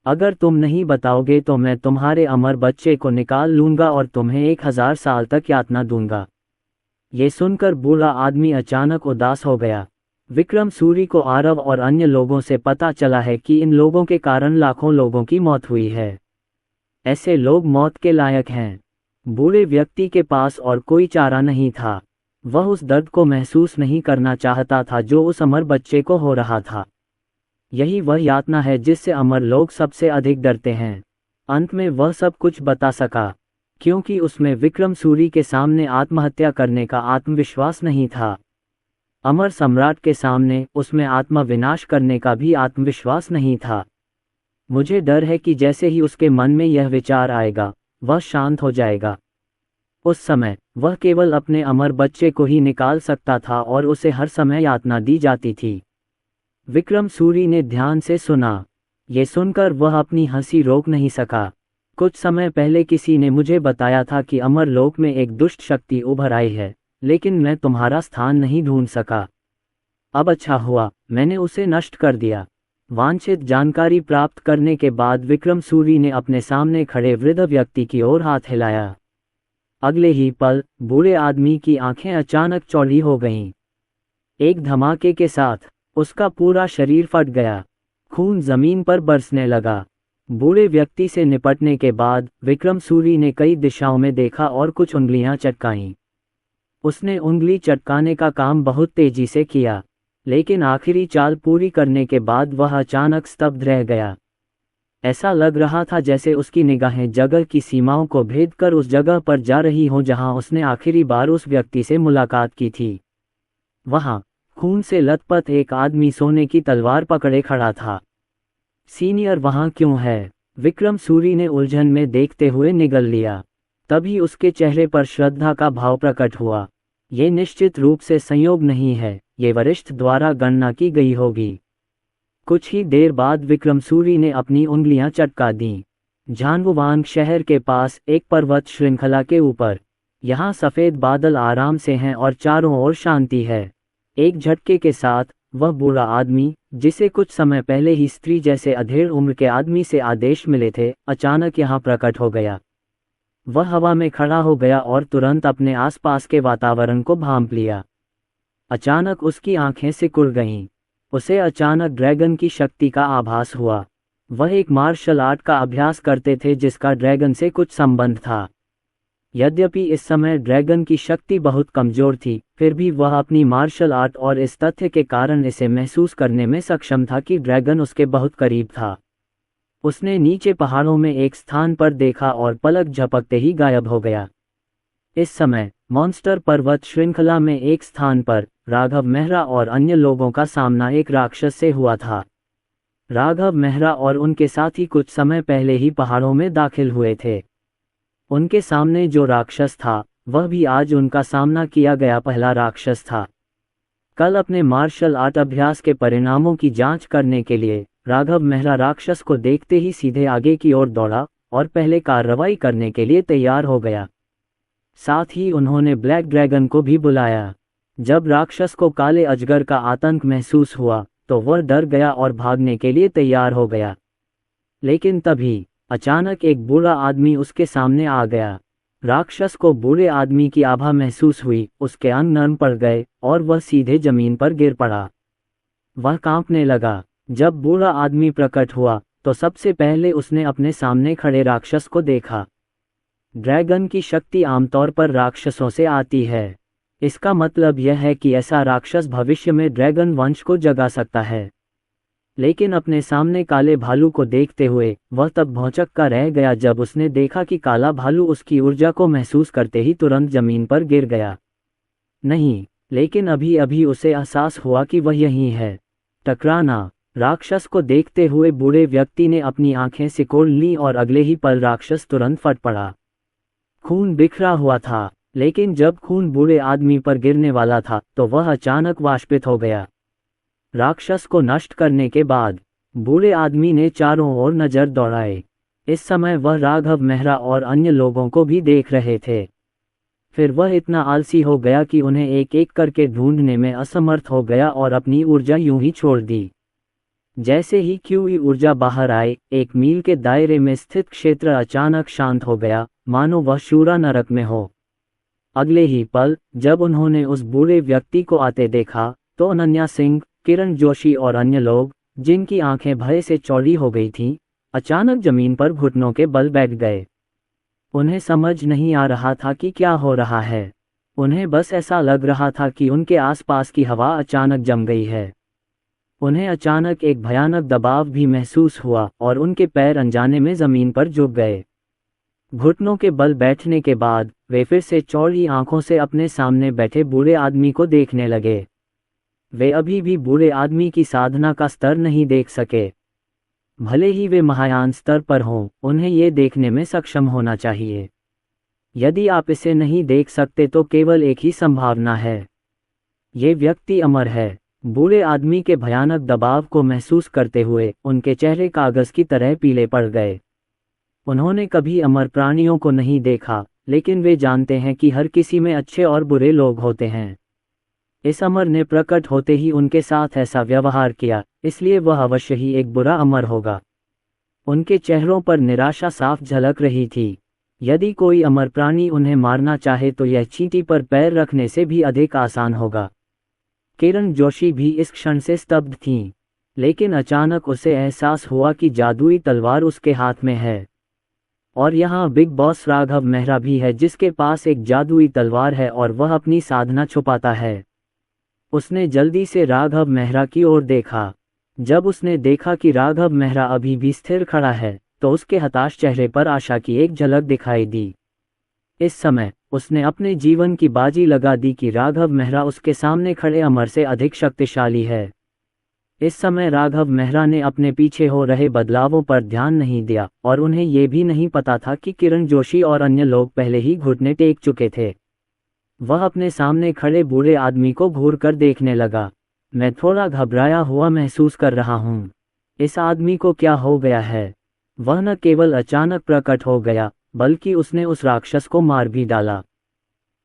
अगर तुम नहीं बताओगे तो मैं तुम्हारे अमर बच्चे को निकाल लूंगा और तुम्हें 1000 साल तक यातना दूंगा। ये सुनकर बूढ़ा आदमी अचानक उदास हो गया। विक्रम सूरी को आरव और अन्य लोगों से पता चला है कि इन लोगों के कारण लाखों लोगों की मौत हुई है। ऐसे लोग मौत के लायक हैं। बूढ़े व्यक्ति के पास और कोई चारा नहीं था। वह उस दर्द को महसूस नहीं करना चाहता था जो उस अमर बच्चे को हो रहा था। यही वह यातना है जिससे अमर लोग सबसे अधिक डरते हैं। अंत में वह सब कुछ बता सका, क्योंकि उसमें विक्रम सूरी के सामने आत्महत्या करने का आत्मविश्वास नहीं था। अमर सम्राट के सामने उसमें आत्मविनाश करने का भी आत्मविश्वास नहीं था। मुझे डर है कि जैसे ही उसके मन में यह विचार आएगा, वह शांत हो जाएगा। उस समय वह केवल अपने अमर बच्चे को ही निकाल सकता था और उसे हर समय यातना दी जाती थी। विक्रम सूरी ने ध्यान से सुना। ये सुनकर वह अपनी हंसी रोक नहीं सका। कुछ समय पहले किसी ने मुझे बताया था कि अमर लोक में एक दुष्ट शक्ति उभर आई है, लेकिन मैं तुम्हारा स्थान नहीं ढूंढ सका। अब अच्छा हुआ मैंने उसे नष्ट कर दिया। वांछित जानकारी प्राप्त करने के बाद विक्रम सूरी ने अपने सामने खड़े वृद्ध व्यक्ति की ओर हाथ हिलाया। अगले ही पल बूढ़े आदमी की आंखें अचानक चौड़ी हो गईं। एक धमाके के साथ उसका पूरा शरीर फट गया। खून जमीन पर बरसने लगा। बूढ़े व्यक्ति से निपटने के बाद विक्रम सूरी ने कई दिशाओं में देखा और कुछ उंगलियां चटकाईं। उसने उंगली चटकाने का काम बहुत तेजी से किया, लेकिन आखिरी चाल पूरी करने के बाद वह अचानक स्तब्ध रह गया। ऐसा लग रहा था जैसे उसकी निगाहें जगह की सीमाओं को भेद कर उस जगह पर जा रही हों जहां उसने आखिरी बार उस व्यक्ति से मुलाकात की थी। वहां खून से लथपथ एक आदमी सोने की तलवार पकड़े खड़ा था। सीनियर वहां क्यों है? विक्रम सूरी ने उलझन में देखते हुए निगल लिया। तभी उसके चेहरे पर श्रद्धा का भाव प्रकट हुआ। ये निश्चित रूप से संयोग नहीं है, ये वरिष्ठ द्वारा गणना की गई होगी। कुछ ही देर बाद विक्रम सूरी ने अपनी उंगलियां चटका दीं। झांगुवांग शहर के पास एक पर्वत श्रृंखला के ऊपर। यहाँ सफ़ेद बादल आराम से हैं और चारों ओर शांति है। एक झटके के साथ वह बूढ़ा आदमी, जिसे कुछ समय पहले ही स्त्री जैसे अधेड़ उम्र के आदमी से आदेश मिले थे, अचानक यहाँ प्रकट हो गया। वह हवा में खड़ा हो गया और तुरंत अपने आसपास के वातावरण को भांप लिया। अचानक उसकी आंखें सिकुड़ गईं। उसे अचानक ड्रैगन की शक्ति का आभास हुआ। वह एक मार्शल आर्ट का अभ्यास करते थे जिसका ड्रैगन से कुछ संबंध था। यद्यपि इस समय ड्रैगन की शक्ति बहुत कमजोर थी, फिर भी वह अपनी मार्शल आर्ट और इस तथ्य के कारण इसे महसूस करने में सक्षम था कि ड्रैगन उसके बहुत करीब था। उसने नीचे पहाड़ों में एक स्थान पर देखा और पलक झपकते ही गायब हो गया। इस समय मॉन्स्टर पर्वत श्रृंखला में एक स्थान पर राघव मेहरा और अन्य लोगों का सामना एक राक्षस से हुआ था। राघव मेहरा और उनके साथी कुछ समय पहले ही पहाड़ों में दाखिल हुए थे। उनके सामने जो राक्षस था, वह भी आज उनका सामना किया गया पहला राक्षस था। कल अपने मार्शल आर्ट अभ्यास के परिणामों की जांच करने के लिए राघव मेहरा राक्षस को देखते ही सीधे आगे की ओर दौड़ा और पहले कार्रवाई करने के लिए तैयार हो गया। साथ ही उन्होंने ब्लैक ड्रैगन को भी बुलाया। जब राक्षस को काले अजगर का आतंक महसूस हुआ तो वह डर गया और भागने के लिए तैयार हो गया। लेकिन तभी अचानक एक बूढ़ा आदमी उसके सामने आ गया। राक्षस को बूढ़े आदमी की आभा महसूस हुई, उसके अंग नर्म पड़ गए और वह सीधे जमीन पर गिर पड़ा। वह कांपने लगा। जब बूढ़ा आदमी प्रकट हुआ तो सबसे पहले उसने अपने सामने खड़े राक्षस को देखा। ड्रैगन की शक्ति आमतौर पर राक्षसों से आती है। इसका मतलब यह है कि ऐसा राक्षस भविष्य में ड्रैगन वंश को जगा सकता है। लेकिन अपने सामने काले भालू को देखते हुए वह तब भौंचक्का रह गया जब उसने देखा कि काला भालू उसकी ऊर्जा को महसूस करते ही तुरंत जमीन पर गिर गया। नहीं, लेकिन अभी अभी उसे एहसास हुआ कि वह यहीं है। टकराना। राक्षस को देखते हुए बूढ़े व्यक्ति ने अपनी आंखें सिकोड़ लीं और अगले ही पल राक्षस तुरंत फट पड़ा। खून बिखरा हुआ था, लेकिन जब खून बूढ़े आदमी पर गिरने वाला था तो वह अचानक वाष्पित हो गया। राक्षस को नष्ट करने के बाद बूढ़े आदमी ने चारों ओर नजर दौड़ाए। इस समय वह राघव मेहरा और अन्य लोगों को भी देख रहे थे। फिर वह इतना आलसी हो गया कि उन्हें एक एक करके ढूंढने में असमर्थ हो गया और अपनी ऊर्जा यूं ही छोड़ दी। जैसे ही QE ऊर्जा बाहर आए, 1 मील के दायरे में स्थित क्षेत्र अचानक शांत हो गया, मानो वह शूरा नरक में हो। अगले ही पल, जब उन्होंने उस बूढ़े व्यक्ति को आते देखा, तो अनन्या सिंह, किरण जोशी और अन्य लोग, जिनकी आंखें भय से चौड़ी हो गई थीं, अचानक जमीन पर घुटनों के बल बैठ गए। उन्हें समझ नहीं आ रहा था कि क्या हो रहा है। उन्हें बस ऐसा लग रहा था कि उनके आसपास की हवा अचानक जम गई है। उन्हें अचानक एक भयानक दबाव भी महसूस हुआ और उनके पैर अनजाने में जमीन पर झुक गए। घुटनों के बल बैठने के बाद वे फिर से चौड़ी आंखों से अपने सामने बैठे बूढ़े आदमी को देखने लगे। वे अभी भी बूढ़े आदमी की साधना का स्तर नहीं देख सके। भले ही वे महायान स्तर पर हों, उन्हें ये देखने में सक्षम होना चाहिए। यदि आप इसे नहीं देख सकते तो केवल एक ही संभावना है, ये व्यक्ति अमर है। बूढ़े आदमी के भयानक दबाव को महसूस करते हुए उनके चेहरे कागज की तरह पीले पड़ गए। उन्होंने कभी अमर प्राणियों को नहीं देखा, लेकिन वे जानते हैं कि हर किसी में अच्छे और बुरे लोग होते हैं। इस अमर ने प्रकट होते ही उनके साथ ऐसा व्यवहार किया, इसलिए वह अवश्य ही एक बुरा अमर होगा। उनके चेहरों पर निराशा साफ झलक रही थी। यदि कोई अमर प्राणी उन्हें मारना चाहे तो यह चींटी पर पैर रखने से भी अधिक आसान होगा। किरण जोशी भी इस क्षण से स्तब्ध थीं, लेकिन अचानक उसे एहसास हुआ कि जादुई तलवार उसके हाथ में है। और यहाँ बिग बॉस राघव मेहरा भी है, जिसके पास एक जादुई तलवार है और वह अपनी साधना छुपाता है। उसने जल्दी से राघव मेहरा की ओर देखा। जब उसने देखा कि राघव मेहरा अभी भी स्थिर खड़ा है, तो उसके हताश चेहरे पर आशा की एक झलक दिखाई दी। इस समय उसने अपने जीवन की बाजी लगा दी कि राघव मेहरा उसके सामने खड़े अमर से अधिक शक्तिशाली है। इस समय राघव मेहरा ने अपने पीछे हो रहे बदलावों पर ध्यान नहीं दिया और उन्हें यह भी नहीं पता था कि किरण जोशी और अन्य लोग पहले ही घुटने टेक चुके थे। वह अपने सामने खड़े बूढ़े आदमी को घूर कर देखने लगा। मैं थोड़ा घबराया हुआ महसूस कर रहा हूँ। इस आदमी को क्या हो गया है? वह न केवल अचानक प्रकट हो गया, बल्कि उसने उस राक्षस को मार भी डाला।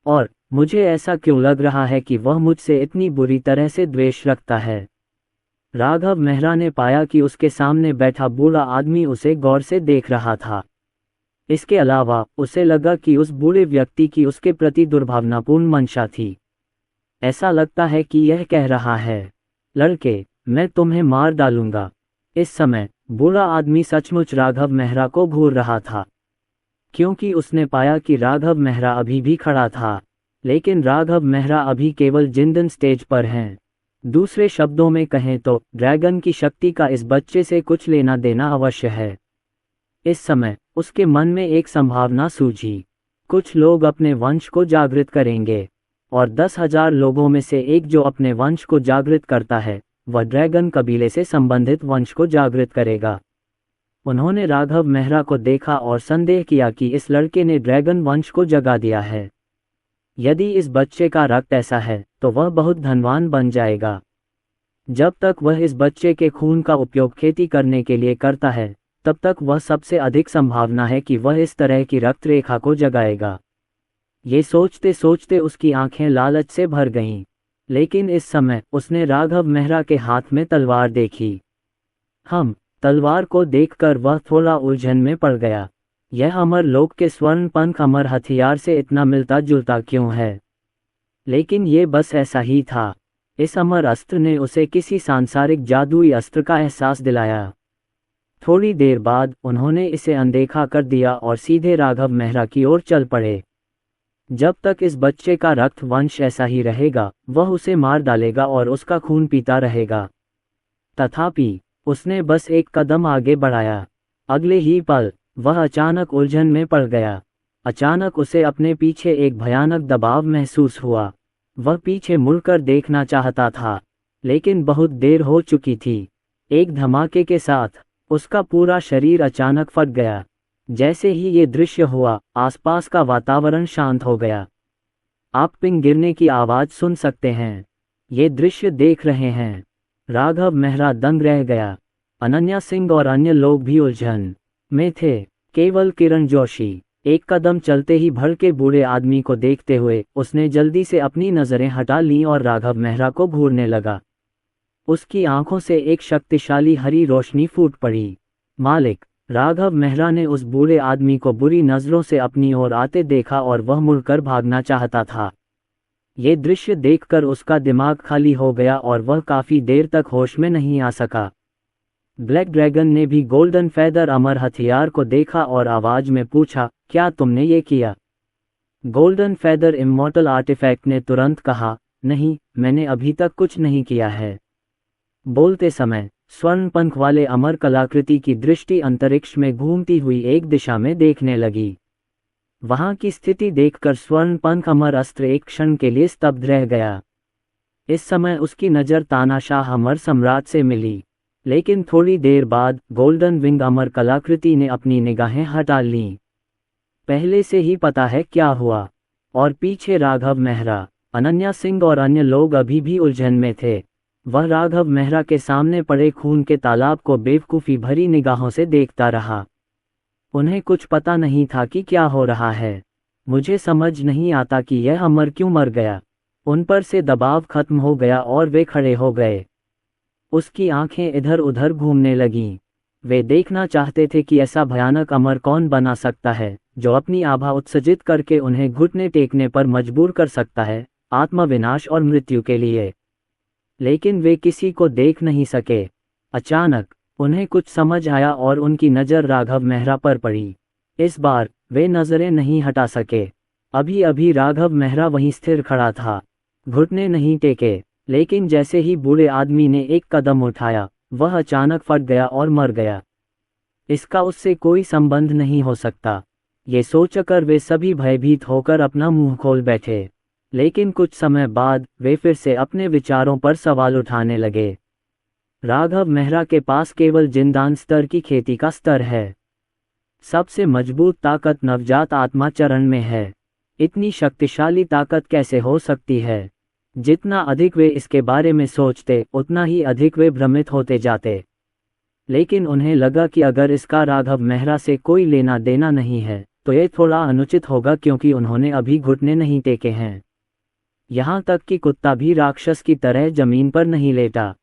और मुझे ऐसा क्यों लग रहा है कि वह मुझसे इतनी बुरी तरह से द्वेष रखता है? राघव मेहरा ने पाया कि उसके सामने बैठा बूढ़ा आदमी उसे गौर से देख रहा था। इसके अलावा उसे लगा कि उस बूढ़े व्यक्ति की उसके प्रति दुर्भावनापूर्ण मंशा थी। ऐसा लगता है कि यह कह रहा है, लड़के, मैं तुम्हें मार डालूंगा। इस समय बूढ़ा आदमी सचमुच राघव मेहरा को घूर रहा था, क्योंकि उसने पाया कि राघव मेहरा अभी भी खड़ा था, लेकिन राघव मेहरा अभी केवल जिंदन स्टेज पर हैं। दूसरे शब्दों में कहें तो ड्रैगन की शक्ति का इस बच्चे से कुछ लेना देना अवश्य है। इस समय उसके मन में एक संभावना सूझी। कुछ लोग अपने वंश को जागृत करेंगे, और 10,000 लोगों में से एक जो अपने वंश को जागृत करता है, वह ड्रैगन कबीले से संबंधित वंश को जागृत करेगा। उन्होंने राघव मेहरा को देखा और संदेह किया कि इस लड़के ने ड्रैगन वंश को जगा दिया है। यदि इस बच्चे का रक्त ऐसा है, तो वह बहुत धनवान बन जाएगा। जब तक वह इस बच्चे के खून का उपयोग खेती करने के लिए करता है, तब तक वह सबसे अधिक संभावना है कि वह इस तरह की रक्त रेखा को जगाएगा। ये सोचते सोचते उसकी आंखें लालच से भर गईं, लेकिन इस समय उसने राघव मेहरा के हाथ में तलवार देखी। तलवार को देखकर वह थोड़ा उलझन में पड़ गया। यह अमर लोक के स्वर्ण पंख अमर हथियार से इतना मिलता जुलता क्यों है? लेकिन ये बस ऐसा ही था। इस अमर अस्त्र ने उसे किसी सांसारिक जादुई अस्त्र का एहसास दिलाया। थोड़ी देर बाद उन्होंने इसे अनदेखा कर दिया और सीधे राघव मेहरा की ओर चल पड़े। जब तक इस बच्चे का रक्त वंश ऐसा ही रहेगा, वह उसे मार डालेगा और उसका खून पीता रहेगा। तथापि उसने बस एक कदम आगे बढ़ाया। अगले ही पल वह अचानक उलझन में पड़ गया। अचानक उसे अपने पीछे एक भयानक दबाव महसूस हुआ। वह पीछे मुड़कर देखना चाहता था, लेकिन बहुत देर हो चुकी थी। एक धमाके के साथ उसका पूरा शरीर अचानक फट गया। जैसे ही ये दृश्य हुआ, आसपास का वातावरण शांत हो गया। आप पिंग गिरने की आवाज़ सुन सकते हैं। ये दृश्य देख रहे हैं। राघव मेहरा दंग रह गया। अनन्या सिंह और अन्य लोग भी उलझन में थे। केवल किरण जोशी एक कदम चलते ही भड़के बूढ़े आदमी को देखते हुए उसने जल्दी से अपनी नज़रें हटा लीं और राघव मेहरा को घूरने लगा। उसकी आंखों से एक शक्तिशाली हरी रोशनी फूट पड़ी। मालिक, राघव मेहरा ने उस बूढ़े आदमी को बुरी नज़रों से अपनी ओर आते देखा और वह मुड़कर भागना चाहता था। ये दृश्य देखकर उसका दिमाग खाली हो गया और वह काफ़ी देर तक होश में नहीं आ सका। ब्लैक ड्रैगन ने भी गोल्डन फेदर अमर हथियार को देखा और आवाज में पूछा, क्या तुमने ये किया? गोल्डन फेदर इमॉर्टल आर्टिफैक्ट ने तुरंत कहा, नहीं, मैंने अभी तक कुछ नहीं किया है। बोलते समय स्वर्ण पंख वाले अमर कलाकृति की दृष्टि अंतरिक्ष में घूमती हुई एक दिशा में देखने लगी। वहां की स्थिति देखकर स्वर्ण पंख अमर अस्त्र एक क्षण के लिए स्तब्ध रह गया। इस समय उसकी नज़र तानाशाह अमर सम्राट से मिली, लेकिन थोड़ी देर बाद गोल्डन विंग अमर कलाकृति ने अपनी निगाहें हटा लीं। पहले से ही पता है क्या हुआ। और पीछे राघव मेहरा, अनन्या सिंह और अन्य लोग अभी भी उलझन में थे। वह राघव मेहरा के सामने पड़े खून के तालाब को बेवकूफ़ी भरी निगाहों से देखता रहा। उन्हें कुछ पता नहीं था कि क्या हो रहा है। मुझे समझ नहीं आता कि यह अमर क्यों मर गया। उन पर से दबाव खत्म हो गया और वे खड़े हो गए। उसकी आंखें इधर उधर घूमने लगीं। वे देखना चाहते थे कि ऐसा भयानक अमर कौन बना सकता है, जो अपनी आभा उत्सर्जित करके उन्हें घुटने टेकने पर मजबूर कर सकता है, आत्मविनाश और मृत्यु के लिए। लेकिन वे किसी को देख नहीं सके। अचानक उन्हें कुछ समझ आया और उनकी नज़र राघव मेहरा पर पड़ी। इस बार वे नज़रें नहीं हटा सके। अभी अभी राघव मेहरा वहीं स्थिर खड़ा था, घुटने नहीं टेके, लेकिन जैसे ही बूढ़े आदमी ने एक कदम उठाया, वह अचानक फट गया और मर गया। इसका उससे कोई संबंध नहीं हो सकता। ये सोचकर वे सभी भयभीत होकर अपना मुंह खोल बैठे। लेकिन कुछ समय बाद वे फिर से अपने विचारों पर सवाल उठाने लगे। राघव मेहरा के पास केवल जिंदान स्तर की खेती का स्तर है। सबसे मजबूत ताकत नवजात आत्मा चरण में है। इतनी शक्तिशाली ताकत कैसे हो सकती है? जितना अधिक वे इसके बारे में सोचते, उतना ही अधिक वे भ्रमित होते जाते। लेकिन उन्हें लगा कि अगर इसका राघव मेहरा से कोई लेना देना नहीं है, तो ये थोड़ा अनुचित होगा, क्योंकि उन्होंने अभी घुटने नहीं टेके हैं। यहाँ तक कि कुत्ता भी राक्षस की तरह जमीन पर नहीं लेटा।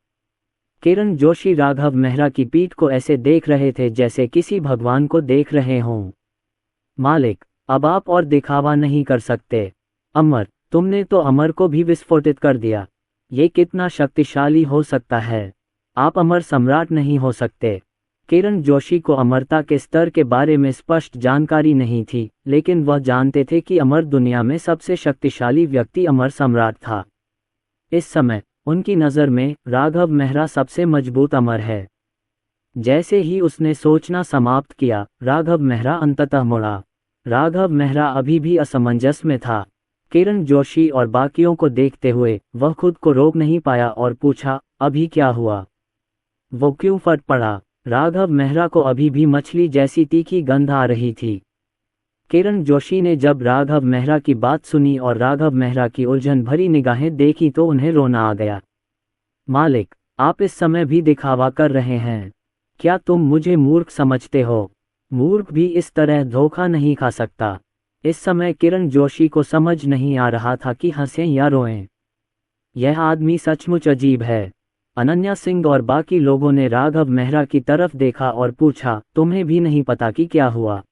किरण जोशी राघव मेहरा की पीठ को ऐसे देख रहे थे जैसे किसी भगवान को देख रहे हों। मालिक, अब आप और दिखावा नहीं कर सकते। अमर, तुमने तो अमर को भी विस्फोटित कर दिया। ये कितना शक्तिशाली हो सकता है? आप अमर सम्राट नहीं हो सकते। किरण जोशी को अमरता के स्तर के बारे में स्पष्ट जानकारी नहीं थी, लेकिन वह जानते थे कि अमर दुनिया में सबसे शक्तिशाली व्यक्ति अमर सम्राट था। इस समय उनकी नज़र में राघव मेहरा सबसे मजबूत अमर है। जैसे ही उसने सोचना समाप्त किया, राघव मेहरा अंततः मुड़ा। राघव मेहरा अभी भी असमंजस में था। किरण जोशी और बाकियों को देखते हुए वह खुद को रोक नहीं पाया और पूछा, अभी क्या हुआ? वो क्यों फट पड़ा? राघव मेहरा को अभी भी मछली जैसी तीखी गंध आ रही थी। किरण जोशी ने जब राघव मेहरा की बात सुनी और राघव मेहरा की उलझन भरी निगाहें देखी तो उन्हें रोना आ गया। मालिक, आप इस समय भी दिखावा कर रहे हैं। क्या तुम मुझे मूर्ख समझते हो? मूर्ख भी इस तरह धोखा नहीं खा सकता। इस समय किरण जोशी को समझ नहीं आ रहा था कि हंसें या रोएं। यह आदमी सचमुच अजीब है। अनन्या सिंह और बाकी लोगों ने राघव मेहरा की तरफ देखा और पूछा, तुम्हें भी नहीं पता कि क्या हुआ?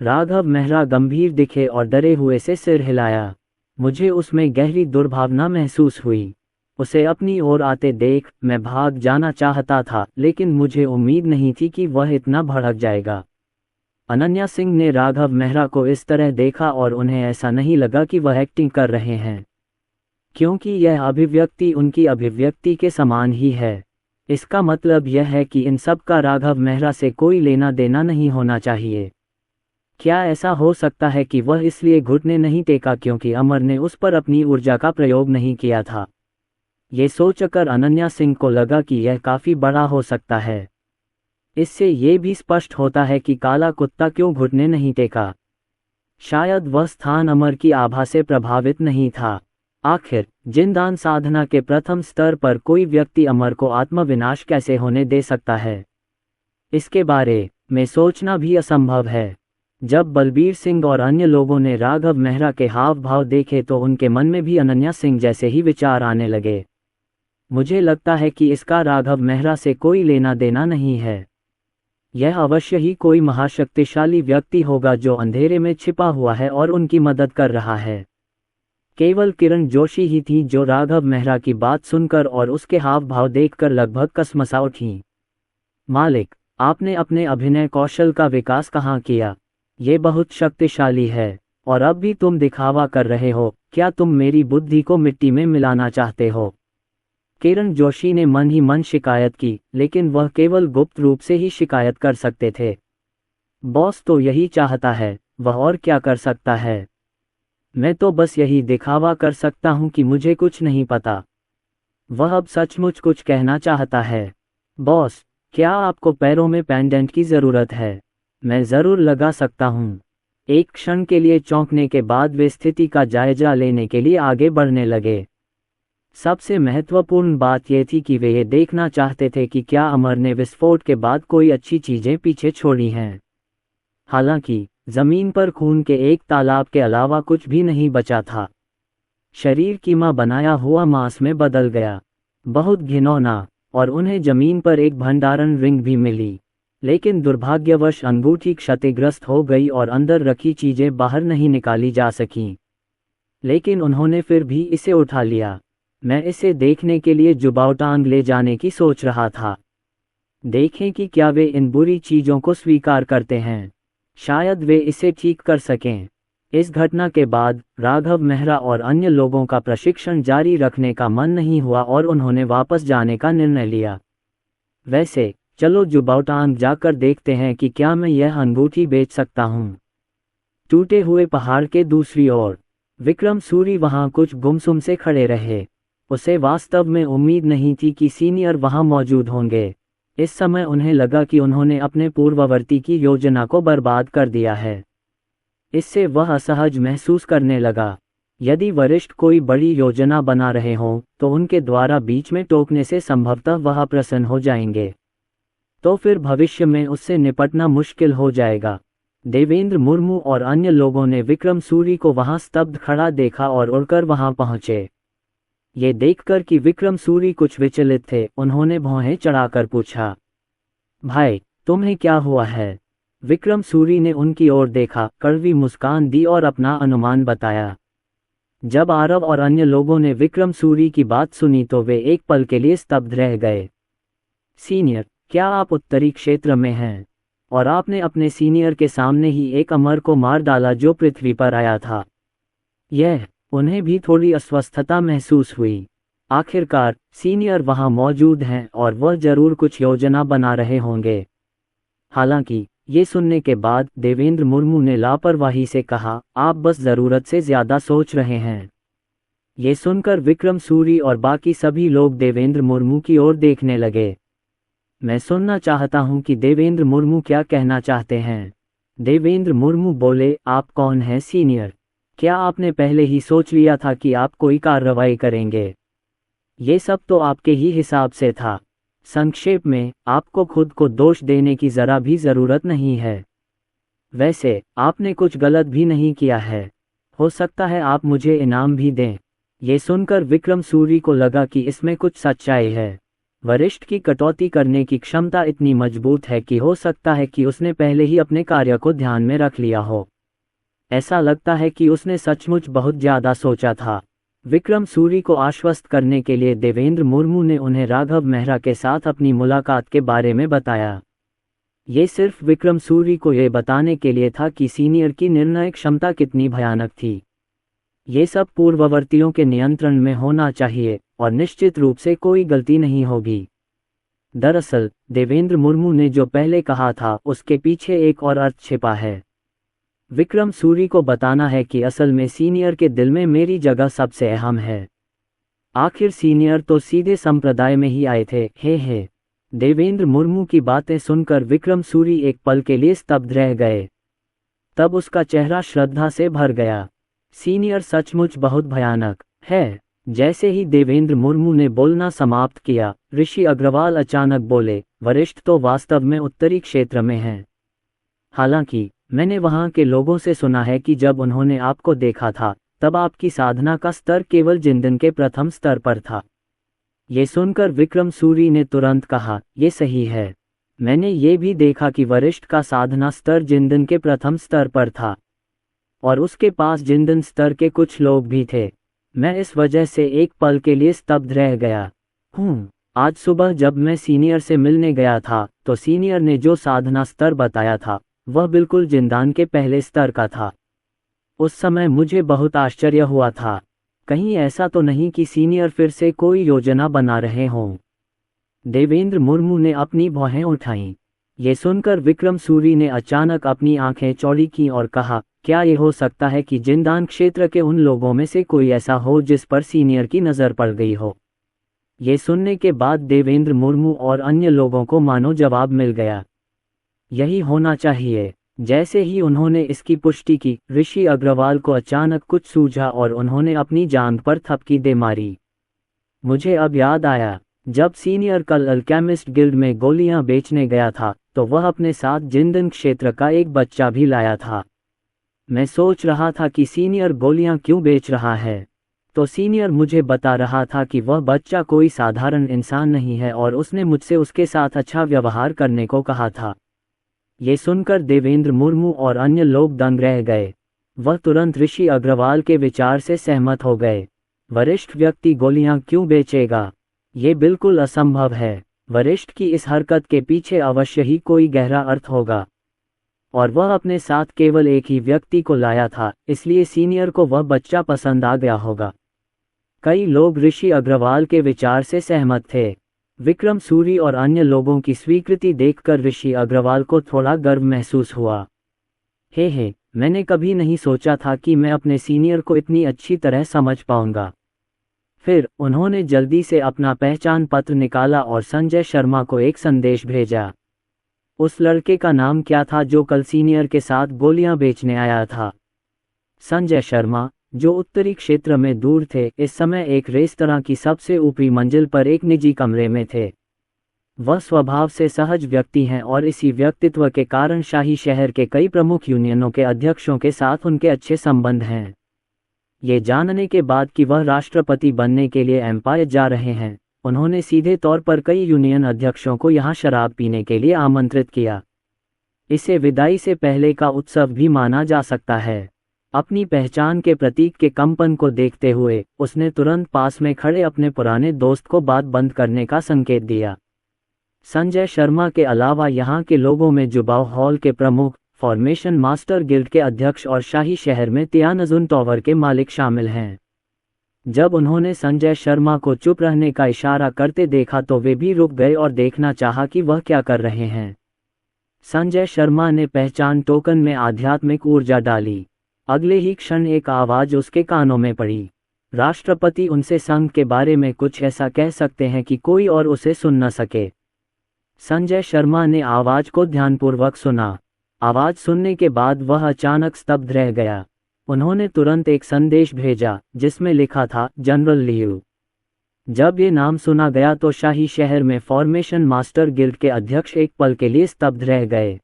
राघव मेहरा गंभीर दिखे और डरे हुए से सिर हिलाया। मुझे उसमें गहरी दुर्भावना महसूस हुई। उसे अपनी ओर आते देख मैं भाग जाना चाहता था, लेकिन मुझे उम्मीद नहीं थी कि वह इतना भड़क जाएगा। अनन्या सिंह ने राघव मेहरा को इस तरह देखा और उन्हें ऐसा नहीं लगा कि वह एक्टिंग कर रहे हैं, क्योंकि यह अभिव्यक्ति उनकी अभिव्यक्ति के समान ही है। इसका मतलब यह है कि इन सब का राघव मेहरा से कोई लेना देना नहीं होना चाहिए। क्या ऐसा हो सकता है कि वह इसलिए घुटने नहीं टेका क्योंकि अमर ने उस पर अपनी ऊर्जा का प्रयोग नहीं किया था? ये सोचकर अनन्या सिंह को लगा कि यह काफ़ी बड़ा हो सकता है। इससे ये भी स्पष्ट होता है कि काला कुत्ता क्यों घुटने नहीं टेका। शायद वह स्थान अमर की आभा से प्रभावित नहीं था। आखिर जिनदान साधना के प्रथम स्तर पर कोई व्यक्ति अमर को आत्मविनाश कैसे होने दे सकता है? इसके बारे में सोचना भी असंभव है। जब बलबीर सिंह और अन्य लोगों ने राघव मेहरा के हाव भाव देखे तो उनके मन में भी अनन्या सिंह जैसे ही विचार आने लगे। मुझे लगता है कि इसका राघव मेहरा से कोई लेना देना नहीं है। यह अवश्य ही कोई महाशक्तिशाली व्यक्ति होगा जो अंधेरे में छिपा हुआ है और उनकी मदद कर रहा है। केवल किरण जोशी ही थी जो राघव मेहरा की बात सुनकर और उसके हाव भाव देखकर लगभग कसमसा उठी। मालिक, आपने अपने अभिनय कौशल का विकास कहाँ किया? ये बहुत शक्तिशाली है। और अब भी तुम दिखावा कर रहे हो। क्या तुम मेरी बुद्धि को मिट्टी में मिलाना चाहते हो? किरण जोशी ने मन ही मन शिकायत की, लेकिन वह केवल गुप्त रूप से ही शिकायत कर सकते थे। बॉस तो यही चाहता है, वह और क्या कर सकता है? मैं तो बस यही दिखावा कर सकता हूँ कि मुझे कुछ नहीं पता। वह अब सचमुच कुछ कहना चाहता है। बॉस, क्या आपको पैरों में पेंडेंट की ज़रूरत है? मैं ज़रूर लगा सकता हूँ। एक क्षण के लिए चौंकने के बाद वे स्थिति का जायजा लेने के लिए आगे बढ़ने लगे। सबसे महत्वपूर्ण बात यह थी कि वे ये देखना चाहते थे कि क्या अमर ने विस्फोट के बाद कोई अच्छी चीज़ें पीछे छोड़ी हैं। हालांकि जमीन पर खून के एक तालाब के अलावा कुछ भी नहीं बचा था। शरीर कीमा बनाया हुआ मांस में बदल गया। बहुत घिनौना। और उन्हें जमीन पर एक भंडारण रिंग भी मिली, लेकिन दुर्भाग्यवश अंगूठी क्षतिग्रस्त हो गई और अंदर रखी चीजें बाहर नहीं निकाली जा सकीं। लेकिन उन्होंने फिर भी इसे उठा लिया। मैं इसे देखने के लिए जुबाउटांग ले जाने की सोच रहा था। देखें कि क्या वे इन बुरी चीजों को स्वीकार करते हैं। शायद वे इसे ठीक कर सकें। इस घटना के बाद राघव मेहरा और अन्य लोगों का प्रशिक्षण जारी रखने का मन नहीं हुआ और उन्होंने वापस जाने का निर्णय लिया। वैसे चलो जुबाउटांग जाकर देखते हैं कि क्या मैं यह अंगूठी बेच सकता हूँ। टूटे हुए पहाड़ के दूसरी ओर विक्रम सूरी वहां कुछ गुमसुम से खड़े रहे। उसे वास्तव में उम्मीद नहीं थी कि सीनियर वहां मौजूद होंगे। इस समय उन्हें लगा कि उन्होंने अपने पूर्ववर्ती की योजना को बर्बाद कर दिया है। इससे वह असहज महसूस करने लगा। यदि वरिष्ठ कोई बड़ी योजना बना रहे हों तो उनके द्वारा बीच में टोकने से संभवतः वह प्रसन्न हो जाएंगे। तो फिर भविष्य में उससे निपटना मुश्किल हो जाएगा। देवेंद्र मुर्मू और अन्य लोगों ने विक्रम सूरी को वहां स्तब्ध खड़ा देखा और उड़कर वहां पहुंचे। ये देखकर कि विक्रम सूरी कुछ विचलित थे, उन्होंने भौहें चढ़ाकर पूछा, भाई तुम्हें क्या हुआ है? विक्रम सूरी ने उनकी ओर देखा, कड़वी मुस्कान दी और अपना अनुमान बताया। जब आरव और अन्य लोगों ने विक्रम सूरी की बात सुनी तो वे एक पल के लिए स्तब्ध रह गए। सीनियर, क्या आप उत्तरी क्षेत्र में हैं? और आपने अपने सीनियर के सामने ही एक अमर को मार डाला जो पृथ्वी पर आया था। उन्हें भी थोड़ी अस्वस्थता महसूस हुई। आखिरकार सीनियर वहां मौजूद हैं और वह जरूर कुछ योजना बना रहे होंगे। हालांकि ये सुनने के बाद देवेंद्र मुर्मू ने लापरवाही से कहा, आप बस जरूरत से ज्यादा सोच रहे हैं। ये सुनकर विक्रम सूरी और बाकी सभी लोग देवेंद्र मुर्मू की ओर देखने लगे। मैं सुनना चाहता हूं कि देवेंद्र मुर्मू क्या कहना चाहते हैं। देवेंद्र मुर्मू बोले, आप कौन हैं सीनियर? क्या आपने पहले ही सोच लिया था कि आप कोई कार्रवाई करेंगे? ये सब तो आपके ही हिसाब से था। संक्षेप में, आपको खुद को दोष देने की जरा भी जरूरत नहीं है। वैसे आपने कुछ गलत भी नहीं किया है। हो सकता है आप मुझे इनाम भी दें। ये सुनकर विक्रम सूरी को लगा कि इसमें कुछ सच्चाई है। वरिष्ठ की कटौती करने की क्षमता इतनी मजबूत है कि हो सकता है कि उसने पहले ही अपने कार्य को ध्यान में रख लिया हो। ऐसा लगता है कि उसने सचमुच बहुत ज्यादा सोचा था। विक्रम सूरी को आश्वस्त करने के लिए देवेंद्र मुर्मू ने उन्हें राघव मेहरा के साथ अपनी मुलाकात के बारे में बताया। ये सिर्फ विक्रम सूरी को ये बताने के लिए था कि सीनियर की निर्णय क्षमता कितनी भयानक थी। ये सब पूर्ववर्तियों के नियंत्रण में होना चाहिए और निश्चित रूप से कोई गलती नहीं होगी। दरअसल देवेंद्र मुर्मू ने जो पहले कहा था उसके पीछे एक और अर्थ छिपा है। विक्रम सूरी को बताना है कि असल में सीनियर के दिल में मेरी जगह सबसे अहम है। आखिर सीनियर तो सीधे संप्रदाय में ही आए थे। हे देवेंद्र मुर्मू की बातें सुनकर विक्रम सूरी एक पल के लिए स्तब्ध रह गए। तब उसका चेहरा श्रद्धा से भर गया। सीनियर सचमुच बहुत भयानक है। जैसे ही देवेंद्र मुर्मू ने बोलना समाप्त किया, ऋषि अग्रवाल अचानक बोले, वरिष्ठ तो वास्तव में उत्तरी क्षेत्र में हैं। हालांकि मैंने वहां के लोगों से सुना है कि जब उन्होंने आपको देखा था तब आपकी साधना का स्तर केवल जिंदन के प्रथम स्तर पर था। ये सुनकर विक्रम सूरी ने तुरंत कहा, ये सही है। मैंने ये भी देखा कि वरिष्ठ का साधना स्तर जिंदन के प्रथम स्तर पर था और उसके पास जिंदन स्तर के कुछ लोग भी थे। मैं इस वजह से एक पल के लिए स्तब्ध रह गया हूँ। आज सुबह जब मैं सीनियर से मिलने गया था तो सीनियर ने जो साधना स्तर बताया था वह बिल्कुल जिंदान के पहले स्तर का था। उस समय मुझे बहुत आश्चर्य हुआ था। कहीं ऐसा तो नहीं कि सीनियर फिर से कोई योजना बना रहे हों। देवेंद्र मुर्मू ने अपनी भौहें उठाईं। ये सुनकर विक्रम सूरी ने अचानक अपनी आंखें चौड़ी की और कहा, क्या ये हो सकता है कि जिंदान क्षेत्र के उन लोगों में से कोई ऐसा हो जिस पर सीनियर की नज़र पड़ गई हो। ये सुनने के बाद देवेंद्र मुर्मू और अन्य लोगों को मानो जवाब मिल गया। यही होना चाहिए। जैसे ही उन्होंने इसकी पुष्टि की, ऋषि अग्रवाल को अचानक कुछ सूझा और उन्होंने अपनी जांघ पर थपकी दे मारी। मुझे अब याद आया, जब सीनियर कल अल्केमिस्ट गिल्ड में गोलियां बेचने गया था तो वह अपने साथ जिंदन क्षेत्र का एक बच्चा भी लाया था। मैं सोच रहा था कि सीनियर गोलियां क्यों बेच रहा है, तो सीनियर मुझे बता रहा था कि वह बच्चा कोई साधारण इंसान नहीं है और उसने मुझसे उसके साथ अच्छा व्यवहार करने को कहा था। ये सुनकर देवेंद्र मुर्मू और अन्य लोग दंग रह गए। वह तुरंत ऋषि अग्रवाल के विचार से सहमत हो गए। वरिष्ठ व्यक्ति गोलियां क्यों बेचेगा? ये बिल्कुल असंभव है। वरिष्ठ की इस हरकत के पीछे अवश्य ही कोई गहरा अर्थ होगा और वह अपने साथ केवल एक ही व्यक्ति को लाया था, इसलिए सीनियर को वह बच्चा पसंद आ गया होगा। कई लोग ऋषि अग्रवाल के विचार से सहमत थे। विक्रम सूरी और अन्य लोगों की स्वीकृति देखकर ऋषि अग्रवाल को थोड़ा गर्व महसूस हुआ। हे, मैंने कभी नहीं सोचा था कि मैं अपने सीनियर को इतनी अच्छी तरह समझ पाऊंगा। फिर उन्होंने जल्दी से अपना पहचान पत्र निकाला और संजय शर्मा को एक संदेश भेजा। उस लड़के का नाम क्या था जो कल सीनियर के साथ गोलियां बेचने आया था? संजय शर्मा, जो उत्तरी क्षेत्र में दूर थे, इस समय एक रेस्तरां की सबसे ऊपरी मंजिल पर एक निजी कमरे में थे। वह स्वभाव से सहज व्यक्ति हैं और इसी व्यक्तित्व के कारण शाही शहर के कई प्रमुख यूनियनों के अध्यक्षों के साथ उनके अच्छे संबंध हैं। ये जानने के बाद कि वह राष्ट्रपति बनने के लिए एम्पायर जा रहे हैं, उन्होंने सीधे तौर पर कई यूनियन अध्यक्षों को यहां शराब पीने के लिए आमंत्रित किया। इसे विदाई से पहले का उत्सव भी माना जा सकता है। अपनी पहचान के प्रतीक के कंपन को देखते हुए उसने तुरंत पास में खड़े अपने पुराने दोस्त को बात बंद करने का संकेत दिया। संजय शर्मा के अलावा यहाँ के लोगों में जुबाव हॉल के प्रमुख, फॉर्मेशन मास्टर गिल्ड के अध्यक्ष और शाही शहर में तियानजुन टॉवर के मालिक शामिल हैं। जब उन्होंने संजय शर्मा को चुप रहने का इशारा करते देखा तो वे भी रुक गए और देखना चाहा कि वह क्या कर रहे हैं। संजय शर्मा ने पहचान टोकन में आध्यात्मिक ऊर्जा डाली। अगले ही क्षण एक आवाज उसके कानों में पड़ी। राष्ट्रपति उनसे संघ के बारे में कुछ ऐसा कह सकते हैं कि कोई और उसे सुन न सके। संजय शर्मा ने आवाज को ध्यानपूर्वक सुना। आवाज सुनने के बाद वह अचानक स्तब्ध रह गया। उन्होंने तुरंत एक संदेश भेजा जिसमें लिखा था, जनरल लियू। जब ये नाम सुना गया तो शाही शहर में फॉर्मेशन मास्टर गिल्ड के अध्यक्ष एक पल के लिए स्तब्ध रह गए।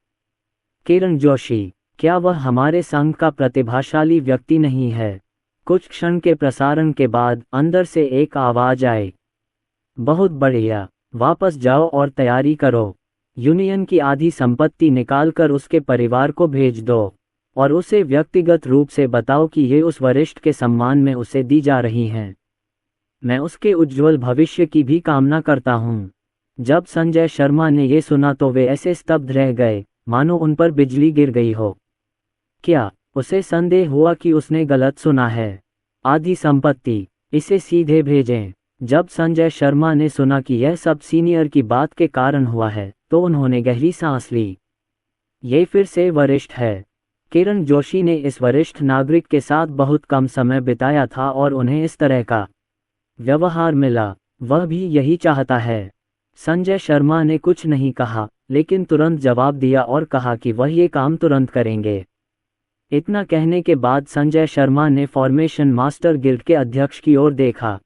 किरण जोशी, क्या वह हमारे संघ का प्रतिभाशाली व्यक्ति नहीं है? कुछ क्षण के प्रसारण के बाद अंदर से एक आवाज आई, बहुत बढ़िया, वापस जाओ और तैयारी करो। यूनियन की आधी संपत्ति निकालकर उसके परिवार को भेज दो और उसे व्यक्तिगत रूप से बताओ कि ये उस वरिष्ठ के सम्मान में उसे दी जा रही हैं। मैं उसके उज्जवल भविष्य की भी कामना करता हूँ। जब संजय शर्मा ने ये सुना तो वे ऐसे स्तब्ध रह गए मानो उन पर बिजली गिर गई हो। क्या उसे संदेह हुआ कि उसने गलत सुना है? आधी संपत्ति, इसे सीधे भेजें। जब संजय शर्मा ने सुना कि यह सब सीनियर की बात के कारण हुआ है तो उन्होंने गहरी सांस ली। ये फिर से वरिष्ठ है। किरण जोशी ने इस वरिष्ठ नागरिक के साथ बहुत कम समय बिताया था और उन्हें इस तरह का व्यवहार मिला। वह भी यही चाहता है। संजय शर्मा ने कुछ नहीं कहा लेकिन तुरंत जवाब दिया और कहा कि वह ये काम तुरंत करेंगे। इतना कहने के बाद संजय शर्मा ने फॉर्मेशन मास्टर गिल्ड के अध्यक्ष की ओर देखा।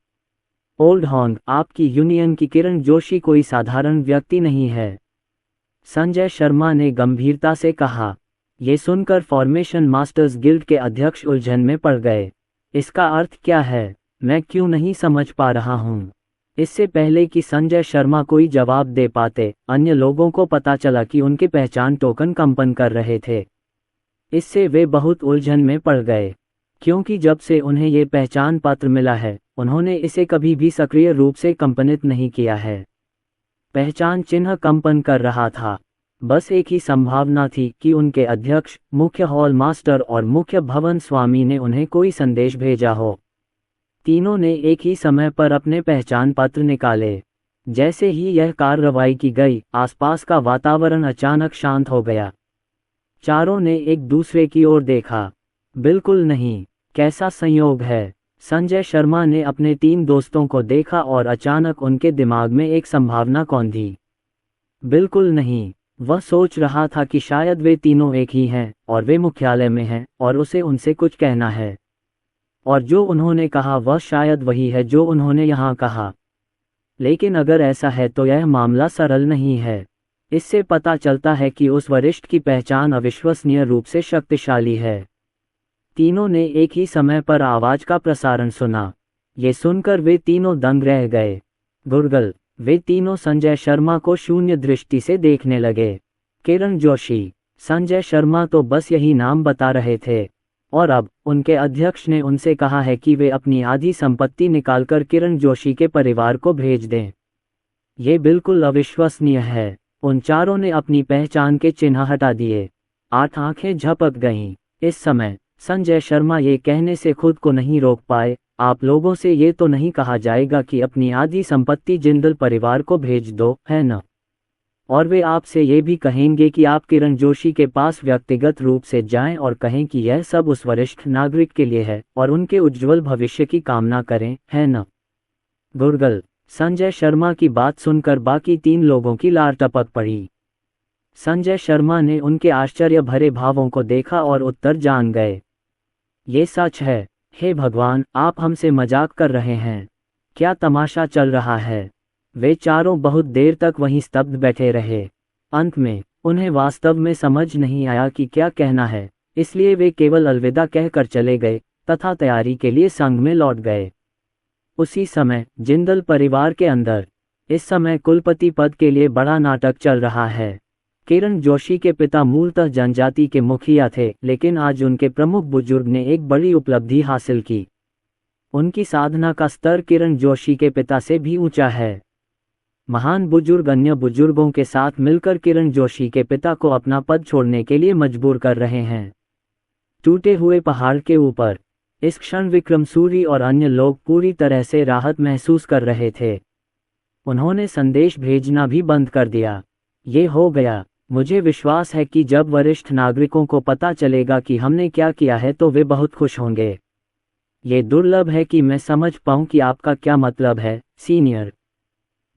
ओल्ड हॉन्ग, आपकी यूनियन की किरण जोशी कोई साधारण व्यक्ति नहीं है, संजय शर्मा ने गंभीरता से कहा। ये सुनकर फॉर्मेशन मास्टर्स गिल्ड के अध्यक्ष उलझन में पड़ गए। इसका अर्थ क्या है? मैं क्यों नहीं समझ पा रहा हूँ। इससे पहले कि संजय शर्मा कोई जवाब दे पाते, अन्य लोगों को पता चला कि उनके पहचान टोकन कंपन कर रहे थे। इससे वे बहुत उलझन में पड़ गए, क्योंकि जब से उन्हें ये पहचान पत्र मिला है, उन्होंने इसे कभी भी सक्रिय रूप से कंपनित नहीं किया है। पहचान चिन्ह कंपन कर रहा था। बस एक ही संभावना थी कि उनके अध्यक्ष, मुख्य हॉल मास्टर और मुख्य भवन स्वामी ने उन्हें कोई संदेश भेजा हो। तीनों ने एक ही समय पर अपने पहचान पत्र निकाले। जैसे ही यह कार्रवाई की गई, आसपास का वातावरण अचानक शांत हो गया। चारों ने एक दूसरे की ओर देखा। बिल्कुल नहीं, कैसा संयोग है। संजय शर्मा ने अपने 3 दोस्तों को देखा और अचानक उनके दिमाग में एक संभावना कौंधी। बिल्कुल नहीं, वह सोच रहा था कि शायद वे तीनों एक ही हैं और वे मुख्यालय में हैं और उसे उनसे कुछ कहना है। और जो उन्होंने कहा वह शायद वही है जो उन्होंने यहाँ कहा। लेकिन अगर ऐसा है तो यह मामला सरल नहीं है। इससे पता चलता है कि उस वरिष्ठ की पहचान अविश्वसनीय रूप से शक्तिशाली है। तीनों ने एक ही समय पर आवाज का प्रसारण सुना। ये सुनकर वे तीनों दंग रह गए। गुरगल, वे तीनों संजय शर्मा को शून्य दृष्टि से देखने लगे। किरण जोशी, संजय शर्मा तो बस यही नाम बता रहे थे, और अब उनके अध्यक्ष ने उनसे कहा है कि वे अपनी आधी संपत्ति निकालकर किरण जोशी के परिवार को भेज दें। ये बिल्कुल अविश्वसनीय है। उन चारों ने अपनी पहचान के चिन्ह हटा दिए। 8 आंखें झपक गईं। इस समय संजय शर्मा ये कहने से खुद को नहीं रोक पाए, आप लोगों से ये तो नहीं कहा जाएगा कि अपनी आधी संपत्ति जिंदल परिवार को भेज दो, है न? और वे आपसे ये भी कहेंगे कि आप किरण जोशी के पास व्यक्तिगत रूप से जाएं और कहें कि यह सब उस वरिष्ठ नागरिक के लिए है और उनके उज्जवल भविष्य की कामना करें, है न? गुरगल, संजय शर्मा की बात सुनकर बाकी 3 लोगों की लार टपक पड़ी। संजय शर्मा ने उनके आश्चर्य भरे भावों को देखा और उत्तर जान गए। ये सच है। हे भगवान, आप हमसे मजाक कर रहे हैं। क्या तमाशा चल रहा है? वे चारों बहुत देर तक वहीं स्तब्ध बैठे रहे। अंत में उन्हें वास्तव में समझ नहीं आया कि क्या कहना है, इसलिए वे केवल अलविदा कहकर चले गए तथा तैयारी के लिए संघ में लौट गए। उसी समय जिंदल परिवार के अंदर इस समय कुलपति पद के लिए बड़ा नाटक चल रहा है। किरण जोशी के पिता मूलतः जनजाति के मुखिया थे, लेकिन आज उनके प्रमुख बुजुर्ग ने एक बड़ी उपलब्धि हासिल की। उनकी साधना का स्तर किरण जोशी के पिता से भी ऊंचा है। महान बुजुर्ग अन्य बुजुर्गों के साथ मिलकर किरण जोशी के पिता को अपना पद छोड़ने के लिए मजबूर कर रहे हैं। टूटे हुए पहाड़ के ऊपर इस क्षण विक्रम सूरी और अन्य लोग पूरी तरह से राहत महसूस कर रहे थे। उन्होंने संदेश भेजना भी बंद कर दिया। ये हो गया। मुझे विश्वास है कि जब वरिष्ठ नागरिकों को पता चलेगा कि हमने क्या किया है तो वे बहुत खुश होंगे। ये दुर्लभ है कि मैं समझ पाऊं कि आपका क्या मतलब है, सीनियर।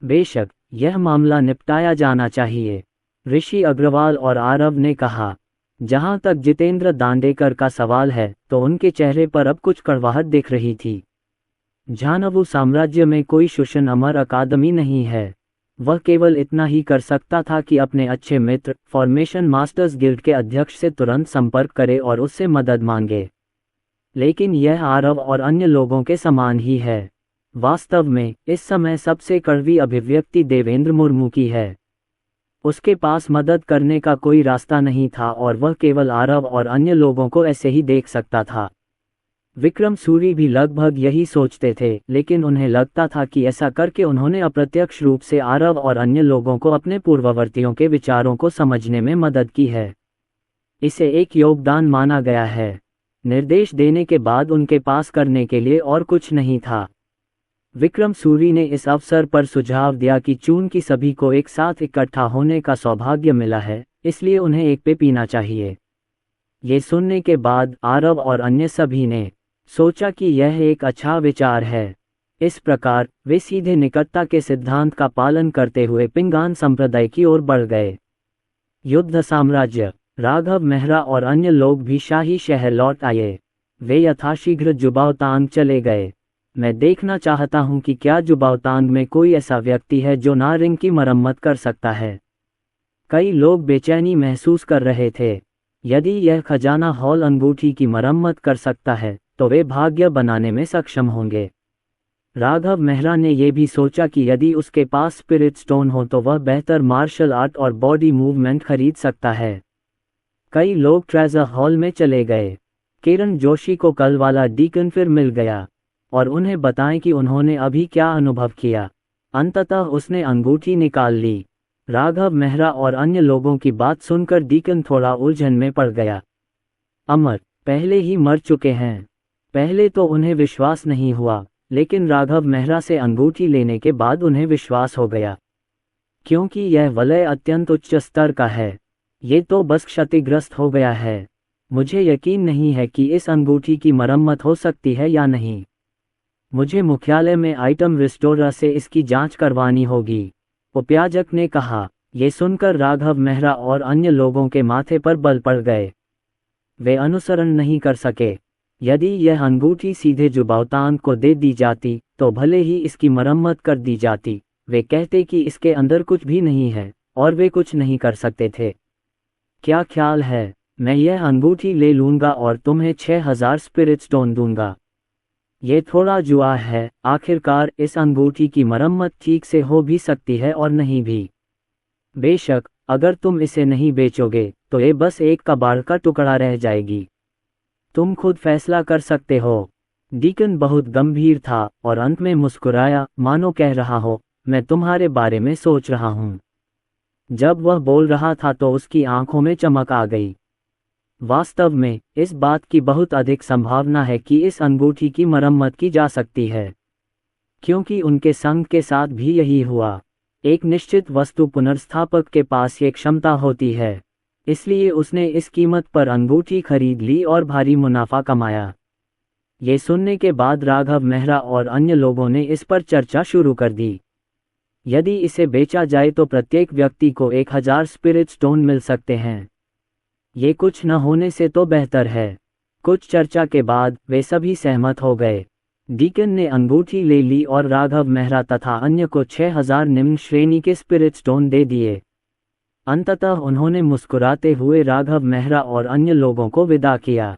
बेशक यह मामला निपटाया जाना चाहिए, ऋषि अग्रवाल और आरव ने कहा। जहां तक जितेंद्र दांडेकर का सवाल है तो उनके चेहरे पर अब कुछ कड़वाहट दिख रही थी। झानवु साम्राज्य में कोई शुशन अमर अकादमी नहीं है। वह केवल इतना ही कर सकता था कि अपने अच्छे मित्र फॉर्मेशन मास्टर्स गिल्ड के अध्यक्ष से तुरंत संपर्क करे और उससे मदद मांगे। लेकिन यह आरव और अन्य लोगों के समान ही है। वास्तव में इस समय सबसे कड़वी अभिव्यक्ति देवेंद्र मुर्मू की है। उसके पास मदद करने का कोई रास्ता नहीं था और वह केवल आरव और अन्य लोगों को ऐसे ही देख सकता था। विक्रम सूरी भी लगभग यही सोचते थे, लेकिन उन्हें लगता था कि ऐसा करके उन्होंने अप्रत्यक्ष रूप से आरव और अन्य लोगों को अपने पूर्ववर्तियों के विचारों को समझने में मदद की है। इसे एक योगदान माना गया है। निर्देश देने के बाद उनके पास करने के लिए और कुछ नहीं था। विक्रम सूरी ने इस अवसर पर सुझाव दिया कि चूंकि सभी को एक साथ इकट्ठा होने का सौभाग्य मिला है, इसलिए उन्हें एक पे पीना चाहिए। ये सुनने के बाद आरव और अन्य सभी ने सोचा कि यह एक अच्छा विचार है। इस प्रकार वे सीधे निकटता के सिद्धांत का पालन करते हुए पिंगान संप्रदाय की ओर बढ़ गए। युद्ध साम्राज्य राघव मेहरा और अन्य लोग भी शाही शहर लौट आए। वे यथाशीघ्र जुबावतांग चले गए। मैं देखना चाहता हूं कि क्या जुबावतांग में कोई ऐसा व्यक्ति है जो नारिंग की मरम्मत कर सकता है। कई लोग बेचैनी महसूस कर रहे थे। यदि यह खजाना हॉल अंगूठी की मरम्मत कर सकता है तो वे भाग्य बनाने में सक्षम होंगे। राघव मेहरा ने यह भी सोचा कि यदि उसके पास स्पिरिट स्टोन हो तो वह बेहतर मार्शल आर्ट और बॉडी मूवमेंट खरीद सकता है। कई लोग ट्रेजर हॉल में चले गए। किरण जोशी को कल वाला डीकन फिर मिल गया और उन्हें बताएं कि उन्होंने अभी क्या अनुभव किया। अंततः उसने अंगूठी निकाल ली। राघव मेहरा और अन्य लोगों की बात सुनकर डीकन थोड़ा उलझन में पड़ गया। अमर पहले ही मर चुके हैं। पहले तो उन्हें विश्वास नहीं हुआ, लेकिन राघव मेहरा से अंगूठी लेने के बाद उन्हें विश्वास हो गया, क्योंकि यह वलय अत्यंत उच्च स्तर का है। ये तो बस क्षतिग्रस्त हो गया है। मुझे यकीन नहीं है कि इस अंगूठी की मरम्मत हो सकती है या नहीं। मुझे मुख्यालय में आइटम रिस्टोरर से इसकी जांच करवानी होगी, उपाध्यायक ने कहा। ये सुनकर राघव मेहरा और अन्य लोगों के माथे पर बल पड़ गए। वे अनुसरण नहीं कर सके। यदि यह अंगूठी सीधे जुबावतान को दे दी जाती तो भले ही इसकी मरम्मत कर दी जाती, वे कहते कि इसके अंदर कुछ भी नहीं है और वे कुछ नहीं कर सकते थे। क्या ख्याल है, मैं यह अंगूठी ले लूंगा और तुम्हें 6000 स्पिरिट स्टोन दूंगा। ये थोड़ा जुआ है। आखिरकार इस अंगूठी की मरम्मत ठीक से हो भी सकती है और नहीं भी। बेशक अगर तुम इसे नहीं बेचोगे तो ये बस एक कबाड़ का टुकड़ा रह जाएगी। तुम खुद फैसला कर सकते हो। डीकन बहुत गंभीर था और अंत में मुस्कुराया, मानो कह रहा हो, मैं तुम्हारे बारे में सोच रहा हूं। जब वह बोल रहा था तो उसकी आंखों में चमक आ गई। वास्तव में इस बात की बहुत अधिक संभावना है कि इस अंगूठी की मरम्मत की जा सकती है, क्योंकि उनके संग के साथ भी यही हुआ। एक निश्चित वस्तु पुनर्स्थापक के पास ये क्षमता होती है, इसलिए उसने इस कीमत पर अंगूठी खरीद ली और भारी मुनाफा कमाया। ये सुनने के बाद राघव मेहरा और अन्य लोगों ने इस पर चर्चा शुरू कर दी। यदि इसे बेचा जाए तो प्रत्येक व्यक्ति को 1000 स्पिरिट स्टोन मिल सकते हैं। ये कुछ न होने से तो बेहतर है। कुछ चर्चा के बाद वे सभी सहमत हो गए। डीकन ने अंगूठी ले ली और राघव मेहरा तथा अन्य को 6000 निम्न श्रेणी के स्पिरिट स्टोन दे दिए। अंततः उन्होंने मुस्कुराते हुए राघव मेहरा और अन्य लोगों को विदा किया।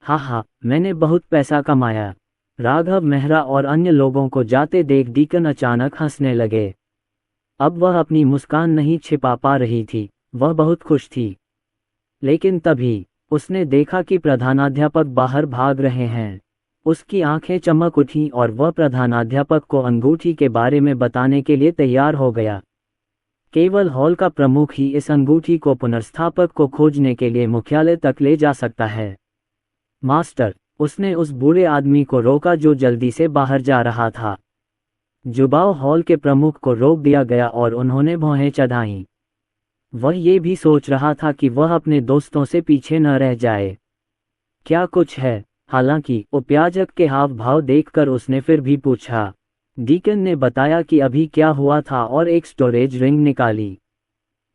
हा, मैंने बहुत पैसा कमाया। राघव मेहरा और अन्य लोगों को जाते देख डीकन अचानक हंसने लगे। अब वह अपनी मुस्कान नहीं छिपा पा रही थी, वह बहुत खुश थी। लेकिन तभी उसने देखा कि प्रधानाध्यापक बाहर भाग रहे हैं। उसकी आंखें चमक उठीं और वह प्रधानाध्यापक को अंगूठी के बारे में बताने के लिए तैयार हो गया। केवल हॉल का प्रमुख ही इस अंगूठी को पुनर्स्थापक को खोजने के लिए मुख्यालय तक ले जा सकता है। मास्टर, उसने उस बूढ़े आदमी को रोका जो जल्दी से बाहर जा रहा था। जुबाव हॉल के प्रमुख को रोक दिया गया और उन्होंने भौहें चढ़ाईं। वह ये भी सोच रहा था कि वह अपने दोस्तों से पीछे न रह जाए। क्या कुछ है? हालांकि उपाध्यायक के हाव भाव देखकर उसने फिर भी पूछा। डीकन ने बताया कि अभी क्या हुआ था और एक स्टोरेज रिंग निकाली।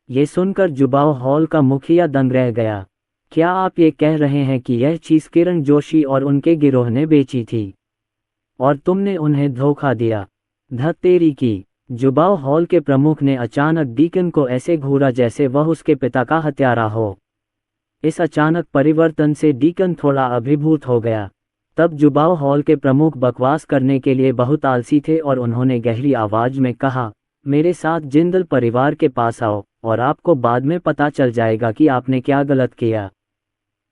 ये सुनकर जुबाव हॉल का मुखिया दंग रह गया। क्या आप ये कह रहे हैं कि यह चीज किरण जोशी और उनके गिरोह ने बेची थी और तुमने उन्हें धोखा दिया? धत्तेरी की! जुबाव हॉल के प्रमुख ने अचानक डीकन को ऐसे घूरा जैसे वह उसके पिता का हत्यारा हो। इस अचानक परिवर्तन से डीकन थोड़ा अभिभूत हो गया। तब जुबाव हॉल के प्रमुख बकवास करने के लिए बहुत आलसी थे और उन्होंने गहरी आवाज में कहा, मेरे साथ जिंदल परिवार के पास आओ और आपको बाद में पता चल जाएगा कि आपने क्या गलत किया।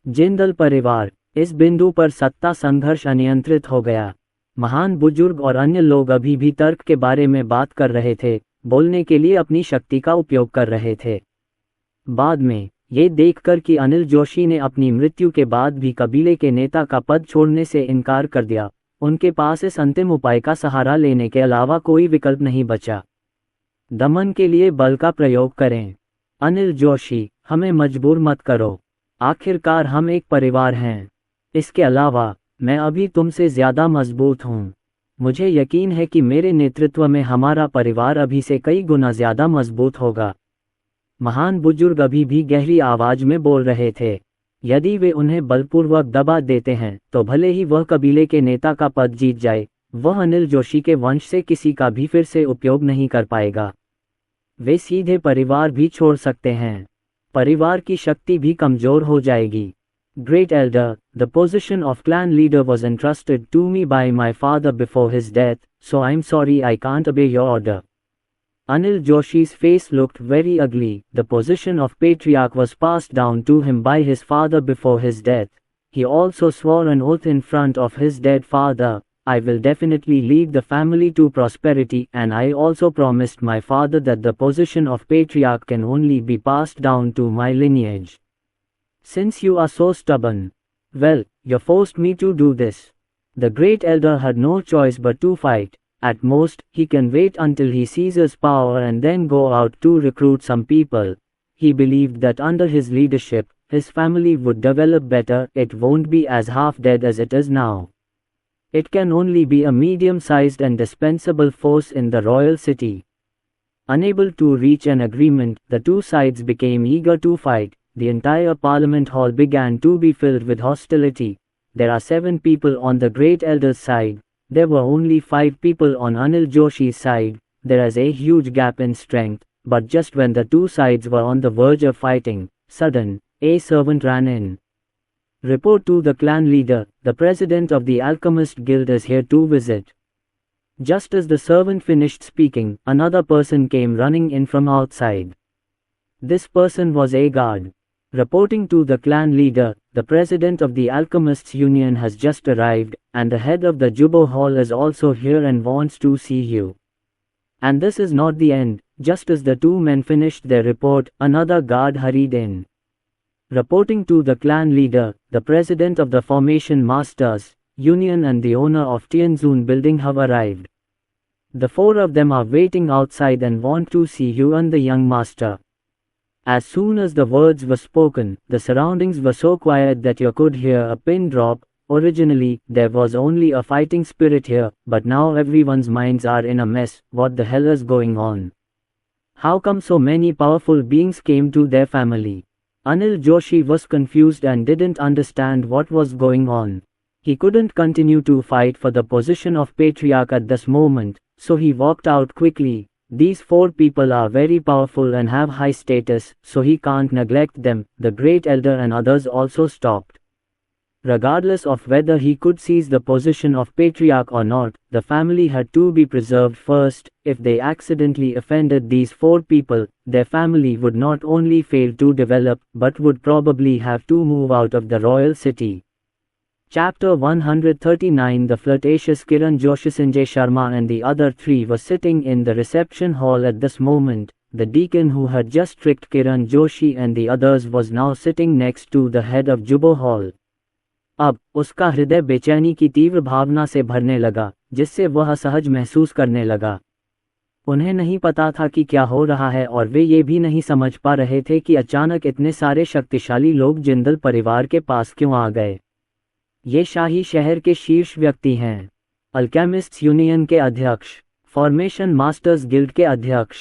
जिंदल परिवार! इस बिंदु पर सत्ता संघर्ष अनियंत्रित हो गया। महान बुजुर्ग और अन्य लोग अभी भी तर्क के बारे में बात कर रहे थे, बोलने के लिए अपनी शक्ति का उपयोग कर रहे थे। बाद में ये देखकर कि अनिल जोशी ने अपनी मृत्यु के बाद भी कबीले के नेता का पद छोड़ने से इनकार कर दिया, उनके पास इस अंतिम उपाय का सहारा लेने के अलावा कोई विकल्प नहीं बचा। दमन के लिए बल का प्रयोग करें। अनिल जोशी, हमें मजबूर मत करो। आखिरकार हम एक परिवार हैं। इसके अलावा मैं अभी तुमसे ज्यादा मजबूत हूँ। मुझे यकीन है कि मेरे नेतृत्व में हमारा परिवार अभी से कई गुना ज्यादा मजबूत होगा। महान बुजुर्ग अभी भी गहरी आवाज में बोल रहे थे। यदि वे उन्हें बलपूर्वक दबा देते हैं तो भले ही वह कबीले के नेता का पद जीत जाए, वह अनिल जोशी के वंश से किसी का भी फिर से उपयोग नहीं कर पाएगा। वे सीधे परिवार भी छोड़ सकते हैं। परिवार की शक्ति भी कमजोर हो जाएगी। Great elder, the position of clan leader was entrusted to me by my father before his death, so I'm sorry I can't obey your order. Anil Joshi's face looked very ugly. The position of patriarch was passed down to him by his father before his death. He also swore an oath in front of his dead father, I will definitely lead the family to prosperity, and I also promised my father that the position of patriarch can only be passed down to my lineage. Since you are so stubborn, well, you forced me to do this. The great elder had no choice but to fight. At most, he can wait until he seizes power and then go out to recruit some people. He believed that under his leadership, his family would develop better, it won't be as half-dead as it is now. It can only be a medium-sized and dispensable force in the royal city. Unable to reach an agreement, the two sides became eager to fight. The entire parliament hall began to be filled with hostility. There are 7 people on the great elder's side. There were only 5 people on Anil Joshi's side. There is a huge gap in strength, but just when the two sides were on the verge of fighting, sudden, a servant ran in. Report to the clan leader, the president of the Alchemist Guild is here to visit. Just as the servant finished speaking, another person came running in from outside. This person was a guard. Reporting to the clan leader, the president of the Alchemists Union has just arrived, and the head of the Jubo Hall is also here and wants to see you. And this is not the end. Just as the two men finished their report, another guard hurried in. Reporting to the clan leader, the president of the Formation Masters Union and the owner of Tianzun building have arrived. The 4 of them are waiting outside and want to see you and the young master. As soon as the words were spoken, the surroundings were so quiet that you could hear a pin drop. Originally, there was only a fighting spirit here, but now everyone's minds are in a mess. What the hell is going on? How come so many powerful beings came to their family? Anil Joshi was confused and didn't understand what was going on. He couldn't continue to fight for the position of patriarch at this moment, so he walked out quickly. These 4 people are very powerful and have high status, so he can't neglect them. The great elder and others also stopped. Regardless of whether he could seize the position of patriarch or not, the family had to be preserved first. If they accidentally offended these 4 people, their family would not only fail to develop, but would probably have to move out of the royal city. Chapter 139 The flirtatious Kiran Joshi. Sanjay Sharma and the other 3 were sitting in the reception hall at this moment. The deacon who had just tricked Kiran Joshi and the others was now sitting next to the head of Jubo Hall. अब उसका हृदय बेचैनी की तीव्र भावना से भरने लगा, जिससे वह असहज महसूस करने लगा। उन्हें नहीं पता था कि क्या हो रहा है और वे ये भी नहीं समझ पा रहे थे कि अचानक इतने सारे शक्तिशाली लोग जिंदल परिवार के पास क्यों आ गए। ये शाही शहर के शीर्ष व्यक्ति हैं, अल्केमिस्ट्स यूनियन के अध्यक्ष, फॉर्मेशन मास्टर्स गिल्ड के अध्यक्ष,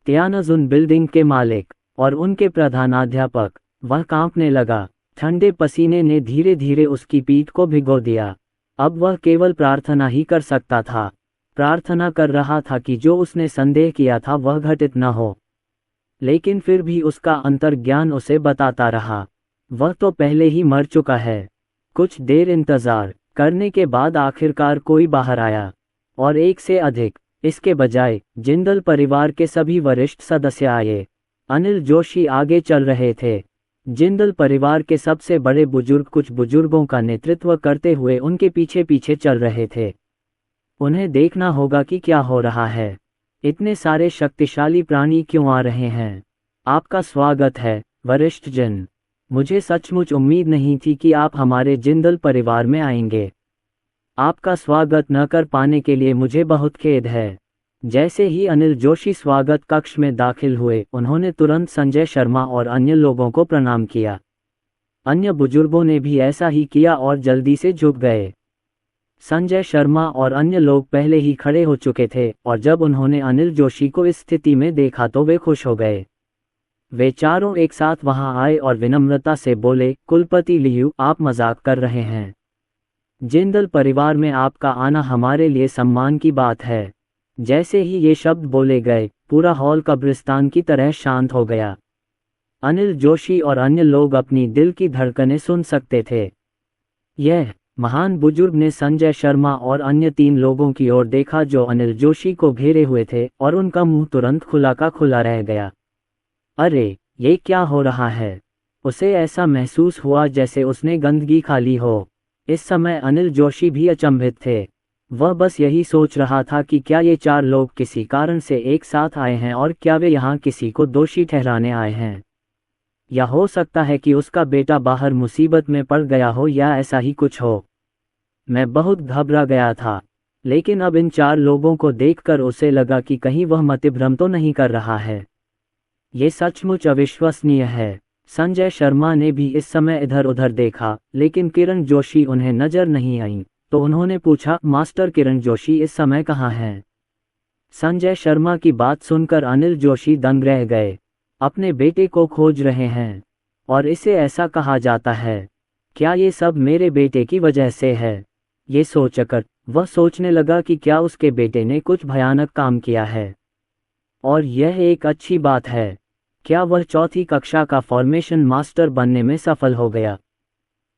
तियानजुन बिल्डिंग के मालिक और उनके प्रधानाध्यापक। वह कांपने लगा। ठंडे पसीने ने धीरे धीरे उसकी पीठ को भिगो दिया। अब वह केवल प्रार्थना ही कर सकता था। प्रार्थना कर रहा था कि जो उसने संदेह किया था वह घटित न हो, लेकिन फिर भी उसका अंतर्ज्ञान उसे बताता रहा, वह तो पहले ही मर चुका है। कुछ देर इंतजार करने के बाद आखिरकार कोई बाहर आया, और एक से अधिक। इसके बजाय जिंदल परिवार के सभी वरिष्ठ सदस्य आए। अनिल जोशी आगे चल रहे थे। जिंदल परिवार के सबसे बड़े बुजुर्ग कुछ बुजुर्गों का नेतृत्व करते हुए उनके पीछे पीछे चल रहे थे। उन्हें देखना होगा कि क्या हो रहा है। इतने सारे शक्तिशाली प्राणी क्यों आ रहे हैं? आपका स्वागत है, वरिष्ठ जन। मुझे सचमुच उम्मीद नहीं थी कि आप हमारे जिंदल परिवार में आएंगे। आपका स्वागत न कर पाने के लिए मुझे बहुत खेद है। जैसे ही अनिल जोशी स्वागत कक्ष में दाखिल हुए, उन्होंने तुरंत संजय शर्मा और अन्य लोगों को प्रणाम किया। अन्य बुजुर्गों ने भी ऐसा ही किया और जल्दी से झुक गए। संजय शर्मा और अन्य लोग पहले ही खड़े हो चुके थे, और जब उन्होंने अनिल जोशी को इस स्थिति में देखा तो वे खुश हो गए। वे चारों एक साथ वहां आए और विनम्रता से बोले, कुलपति लियू, आप मजाक कर रहे हैं। जिंदल परिवार में आपका आना हमारे लिए सम्मान की बात है। जैसे ही ये शब्द बोले गए, पूरा हॉल कब्रिस्तान की तरह शांत हो गया। अनिल जोशी और अन्य लोग अपनी दिल की धड़कनें सुन सकते थे। यह महान बुजुर्ग ने संजय शर्मा और अन्य 3 लोगों की ओर देखा जो अनिल जोशी को घेरे हुए थे, और उनका मुंह तुरंत खुला का खुला रह गया। अरे, ये क्या हो रहा है? उसे ऐसा महसूस हुआ जैसे उसने गंदगी खा ली हो। इस समय अनिल जोशी भी अचंभित थे। वह बस यही सोच रहा था कि क्या ये 4 लोग किसी कारण से एक साथ आए हैं और क्या वे यहाँ किसी को दोषी ठहराने आए हैं, या हो सकता है कि उसका बेटा बाहर मुसीबत में पड़ गया हो या ऐसा ही कुछ हो। मैं बहुत घबरा गया था, लेकिन अब इन 4 लोगों को देखकर उसे लगा कि कहीं वह मतिभ्रम तो नहीं कर रहा है। ये सचमुच अविश्वसनीय है। संजय शर्मा ने भी इस समय इधर उधर देखा, लेकिन किरण जोशी उन्हें नजर नहीं आई, तो उन्होंने पूछा, मास्टर किरण जोशी इस समय कहाँ हैं? संजय शर्मा की बात सुनकर अनिल जोशी दंग रह गए। अपने बेटे को खोज रहे हैं, और इसे ऐसा कहा जाता है? क्या ये सब मेरे बेटे की वजह से है? ये सोचकर वह सोचने लगा कि क्या उसके बेटे ने कुछ भयानक काम किया है, और यह एक अच्छी बात है। क्या वह 4ठी कक्षा का फॉर्मेशन मास्टर बनने में सफल हो गया?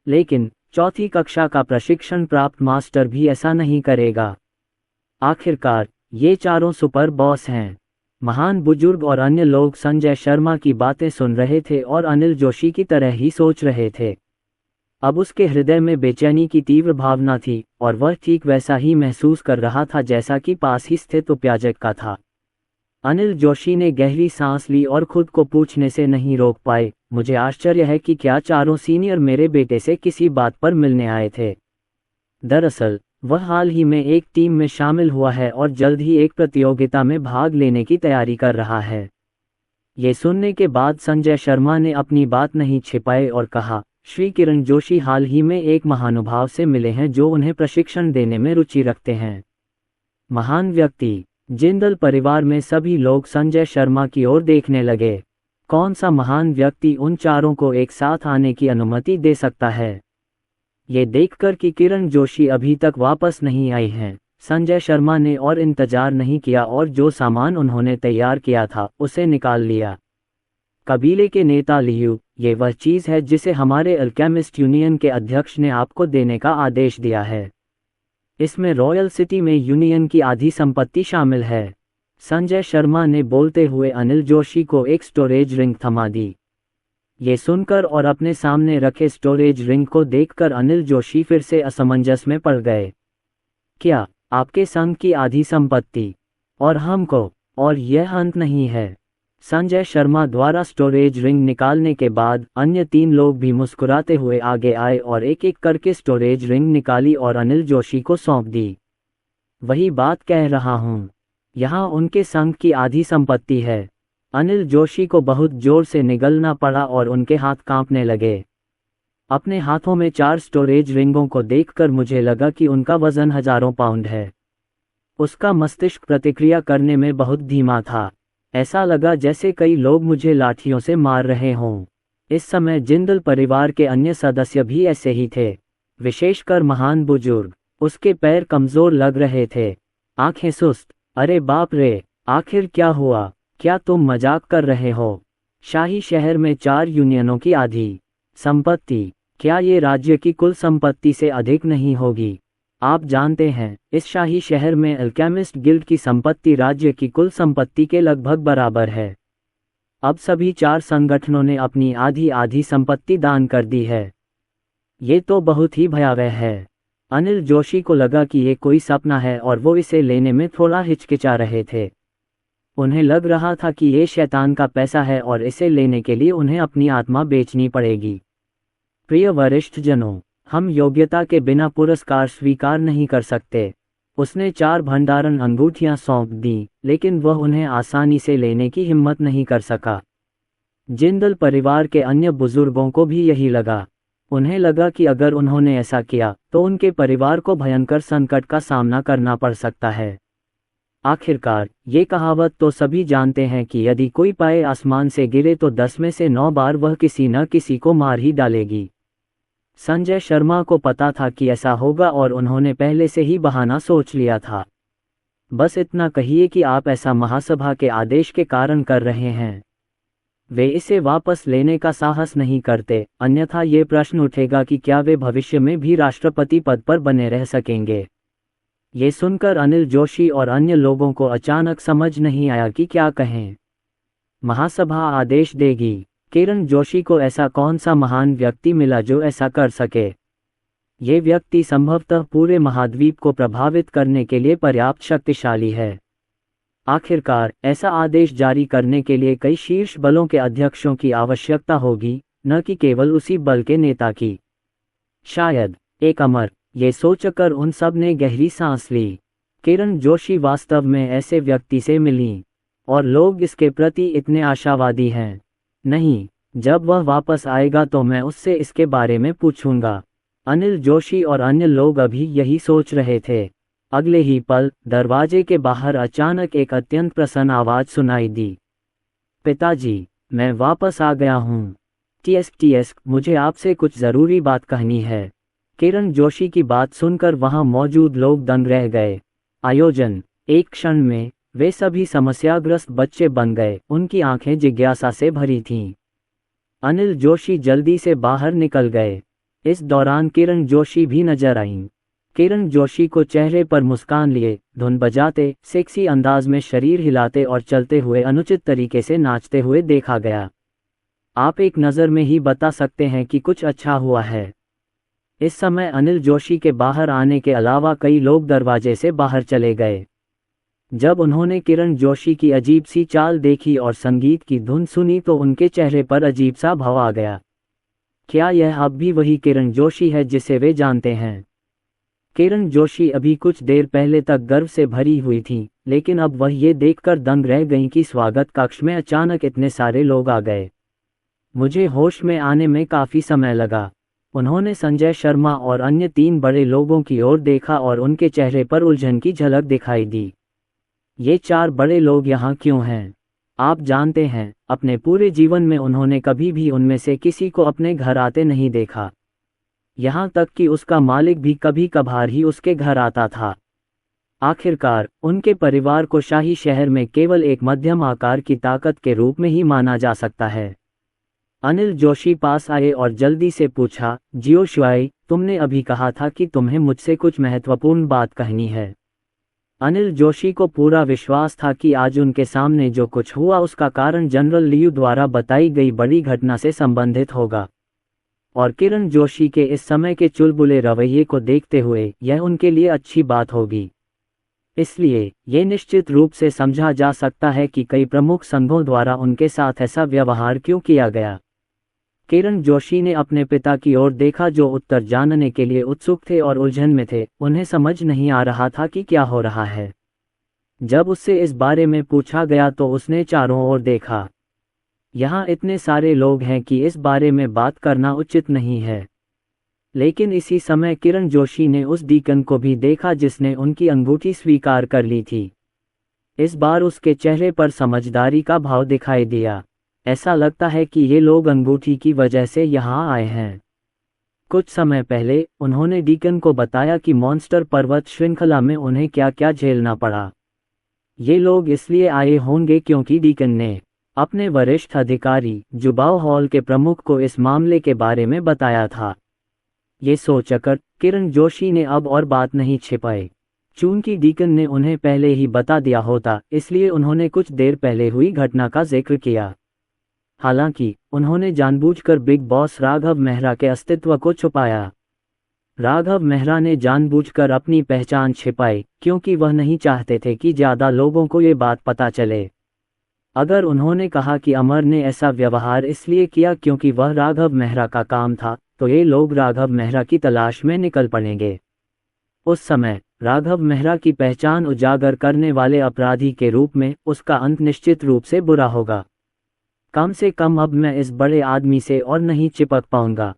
लेकिन 4ठी कक्षा का प्रशिक्षण प्राप्त मास्टर भी ऐसा नहीं करेगा। आखिरकार ये चारों सुपर बॉस हैं। महान बुजुर्ग और अन्य लोग संजय शर्मा की बातें सुन रहे थे और अनिल जोशी की तरह ही सोच रहे थे। अब उसके हृदय में बेचैनी की तीव्र भावना थी, और वह ठीक वैसा ही महसूस कर रहा था जैसा कि पास ही स्थित उपयाजक का था। अनिल जोशी ने गहरी सांस ली और खुद को पूछने से नहीं रोक पाए, मुझे आश्चर्य है कि क्या चारों सीनियर मेरे बेटे से किसी बात पर मिलने आए थे? दरअसल वह हाल ही में एक टीम में शामिल हुआ है और जल्द ही एक प्रतियोगिता में भाग लेने की तैयारी कर रहा है। ये सुनने के बाद संजय शर्मा ने अपनी बात नहीं छिपाई और कहा, श्री किरण जोशी हाल ही में एक महानुभाव से मिले हैं जो उन्हें प्रशिक्षण देने में रुचि रखते हैं। महान व्यक्ति? जिंदल परिवार में सभी लोग संजय शर्मा की ओर देखने लगे। कौन सा महान व्यक्ति उन चारों को एक साथ आने की अनुमति दे सकता है? ये देखकर कि किरण जोशी अभी तक वापस नहीं आई हैं, संजय शर्मा ने और इंतजार नहीं किया और जो सामान उन्होंने तैयार किया था उसे निकाल लिया। कबीले के नेता लियू, ये वह चीज़ है जिसे हमारे अल्केमिस्ट यूनियन के अध्यक्ष ने आपको देने का आदेश दिया है। इसमें रॉयल सिटी में यूनियन की आधी संपत्ति शामिल है। संजय शर्मा ने बोलते हुए अनिल जोशी को एक स्टोरेज रिंग थमा दी। ये सुनकर और अपने सामने रखे स्टोरेज रिंग को देखकर अनिल जोशी फिर से असमंजस में पड़ गए। क्या आपके संघ की आधी संपत्ति? और हमको? और यह अंत नहीं है। संजय शर्मा द्वारा स्टोरेज रिंग निकालने के बाद अन्य 3 लोग भी मुस्कुराते हुए आगे आए और एक एक करके स्टोरेज रिंग निकाली और अनिल जोशी को सौंप दी। वही बात कह रहा हूँ, यहाँ उनके संघ की आधी संपत्ति है। अनिल जोशी को बहुत जोर से निगलना पड़ा और उनके हाथ कांपने लगे। अपने हाथों में 4 स्टोरेज रिंगों को देखकर मुझे लगा कि उनका वजन हजारों पाउंड है। उसका मस्तिष्क प्रतिक्रिया करने में बहुत धीमा था। ऐसा लगा जैसे कई लोग मुझे लाठियों से मार रहे हों। इस समय जिंदल परिवार के अन्य सदस्य भी ऐसे ही थे, विशेषकर महान बुजुर्ग। उसके पैर कमजोर लग रहे थे, आंखें सुस्त। अरे बाप रे, आखिर क्या हुआ? क्या तुम मजाक कर रहे हो? शाही शहर में 4 यूनियनों की आधी संपत्ति, क्या ये राज्य की कुल संपत्ति से अधिक नहीं होगी? आप जानते हैं, इस शाही शहर में अल्केमिस्ट गिल्ड की संपत्ति राज्य की कुल संपत्ति के लगभग बराबर है। अब सभी 4 संगठनों ने अपनी आधी आधी संपत्ति दान कर दी है। ये तो बहुत ही भयावह है। अनिल जोशी को लगा कि ये कोई सपना है और वो इसे लेने में थोड़ा हिचकिचा रहे थे। उन्हें लग रहा था कि ये शैतान का पैसा है और इसे लेने के लिए उन्हें अपनी आत्मा बेचनी पड़ेगी। प्रिय वरिष्ठ जनों, हम योग्यता के बिना पुरस्कार स्वीकार नहीं कर सकते। उसने 4 भंडारण अंगूठियां सौंप दी, लेकिन वह उन्हें आसानी से लेने की हिम्मत नहीं कर सका। जिंदल परिवार के अन्य बुजुर्गों को भी यही लगा। उन्हें लगा कि अगर उन्होंने ऐसा किया तो उनके परिवार को भयंकर संकट का सामना करना पड़ सकता है। आखिरकार ये कहावत तो सभी जानते हैं कि यदि कोई पाए आसमान से गिरे तो 10 में से 9 बार वह किसी न किसी को मार ही डालेगी। संजय शर्मा को पता था कि ऐसा होगा और उन्होंने पहले से ही बहाना सोच लिया था। बस इतना कहिए कि आप ऐसा महासभा के आदेश के कारण कर रहे हैं। वे इसे वापस लेने का साहस नहीं करते, अन्यथा ये प्रश्न उठेगा कि क्या वे भविष्य में भी राष्ट्रपति पद पर बने रह सकेंगे। ये सुनकर अनिल जोशी और अन्य लोगों को अचानक समझ नहीं आया कि क्या कहें। महासभा आदेश देगी। किरण जोशी को ऐसा कौन सा महान व्यक्ति मिला जो ऐसा कर सके? ये व्यक्ति संभवतः पूरे महाद्वीप को प्रभावित करने के लिए पर्याप्त शक्तिशाली है। आखिरकार ऐसा आदेश जारी करने के लिए कई शीर्ष बलों के अध्यक्षों की आवश्यकता होगी, न कि केवल उसी बल के नेता की। शायद एक अमर, ये सोचकर उन सब ने गहरी सांस ली। किरण जोशी वास्तव में ऐसे व्यक्ति से मिली, और लोग इसके प्रति इतने आशावादी हैं। नहीं, जब वह वापस आएगा तो मैं उससे इसके बारे में पूछूंगा। अनिल जोशी और अन्य लोग अभी यही सोच रहे थे। अगले ही पल दरवाजे के बाहर अचानक एक अत्यंत प्रसन्न आवाज सुनाई दी। पिताजी, मैं वापस आ गया हूँ। टीएस, मुझे आपसे कुछ ज़रूरी बात कहनी है। किरण जोशी की बात सुनकर वहां मौजूद लोग दंग रह गए। आयोजन, एक क्षण में वे सभी समस्याग्रस्त बच्चे बन गए, उनकी आंखें जिज्ञासा से भरी थीं। अनिल जोशी जल्दी से बाहर निकल गए। इस दौरान किरण जोशी भी नजर आईं। किरण जोशी को चेहरे पर मुस्कान लिए, धुन बजाते, सेक्सी अंदाज में शरीर हिलाते और चलते हुए अनुचित तरीके से नाचते हुए देखा गया। आप एक नज़र में ही बता सकते हैं कि कुछ अच्छा हुआ है। इस समय अनिल जोशी के बाहर आने के अलावा कई लोग दरवाजे से बाहर चले गए। जब उन्होंने किरण जोशी की अजीब सी चाल देखी और संगीत की धुन सुनी तो उनके चेहरे पर अजीब सा भाव आ गया। क्या यह अब भी वही किरण जोशी है जिसे वे जानते हैं? किरण जोशी अभी कुछ देर पहले तक गर्व से भरी हुई थी, लेकिन अब वह ये देखकर दंग रह गईं कि स्वागत कक्ष में अचानक इतने सारे लोग आ गए। मुझे होश में आने में काफ़ी समय लगा। उन्होंने संजय शर्मा और अन्य 3 बड़े लोगों की ओर देखा और उनके चेहरे पर उलझन की झलक दिखाई दी। ये 4 बड़े लोग यहाँ क्यों हैं? आप जानते हैं, अपने पूरे जीवन में उन्होंने कभी भी उनमें से किसी को अपने घर आते नहीं देखा। यहाँ तक कि उसका मालिक भी कभी कभार ही उसके घर आता था। आखिरकार उनके परिवार को शाही शहर में केवल एक मध्यम आकार की ताकत के रूप में ही माना जा सकता है। अनिल जोशी पास आए और जल्दी से पूछा, जियो शुआई, तुमने अभी कहा था कि तुम्हें मुझसे कुछ महत्वपूर्ण बात कहनी है। अनिल जोशी को पूरा विश्वास था कि आज उनके सामने जो कुछ हुआ उसका कारण जनरल लियू द्वारा बताई गई बड़ी घटना से संबंधित होगा, और किरण जोशी के इस समय के चुलबुले रवैये को देखते हुए यह उनके लिए अच्छी बात होगी। इसलिए ये निश्चित रूप से समझा जा सकता है कि कई प्रमुख संघों द्वारा उनके साथ ऐसा व्यवहार क्यों किया गया। किरण जोशी ने अपने पिता की ओर देखा जो उत्तर जानने के लिए उत्सुक थे और उलझन में थे। उन्हें समझ नहीं आ रहा था कि क्या हो रहा है। जब उससे इस बारे में पूछा गया तो उसने चारों ओर देखा। यहाँ इतने सारे लोग हैं कि इस बारे में बात करना उचित नहीं है। लेकिन इसी समय किरण जोशी ने उस डीकन को भी देखा जिसने उनकी अंगूठी स्वीकार कर ली थी। इस बार उसके चेहरे पर समझदारी का भाव दिखाई दिया। ऐसा लगता है कि ये लोग अंगूठी की वजह से यहाँ आए हैं। कुछ समय पहले उन्होंने डीकन को बताया कि मॉन्स्टर पर्वत श्रृंखला में उन्हें क्या क्या झेलना पड़ा। ये लोग इसलिए आए होंगे क्योंकि डीकन ने अपने वरिष्ठ अधिकारी जुबाओ हॉल के प्रमुख को इस मामले के बारे में बताया था। ये सोचकर किरण जोशी ने अब और बात नहीं छिपाई। चूंकि डीकन ने उन्हें पहले ही बता दिया होता, इसलिए उन्होंने कुछ देर पहले हुई घटना का जिक्र किया। हालांकि उन्होंने जानबूझकर बिग बॉस राघव मेहरा के अस्तित्व को छुपाया। राघव मेहरा ने जानबूझकर अपनी पहचान छिपाई क्योंकि वह नहीं चाहते थे कि ज़्यादा लोगों को ये बात पता चले। अगर उन्होंने कहा कि अमर ने ऐसा व्यवहार इसलिए किया क्योंकि वह राघव मेहरा का काम था, तो ये लोग राघव मेहरा की तलाश में निकल पड़ेंगे। उस समय राघव मेहरा की पहचान उजागर करने वाले अपराधी के रूप में उसका अंत निश्चित रूप से बुरा होगा। कम से कम अब मैं इस बड़े आदमी से और नहीं चिपक पाऊंगा।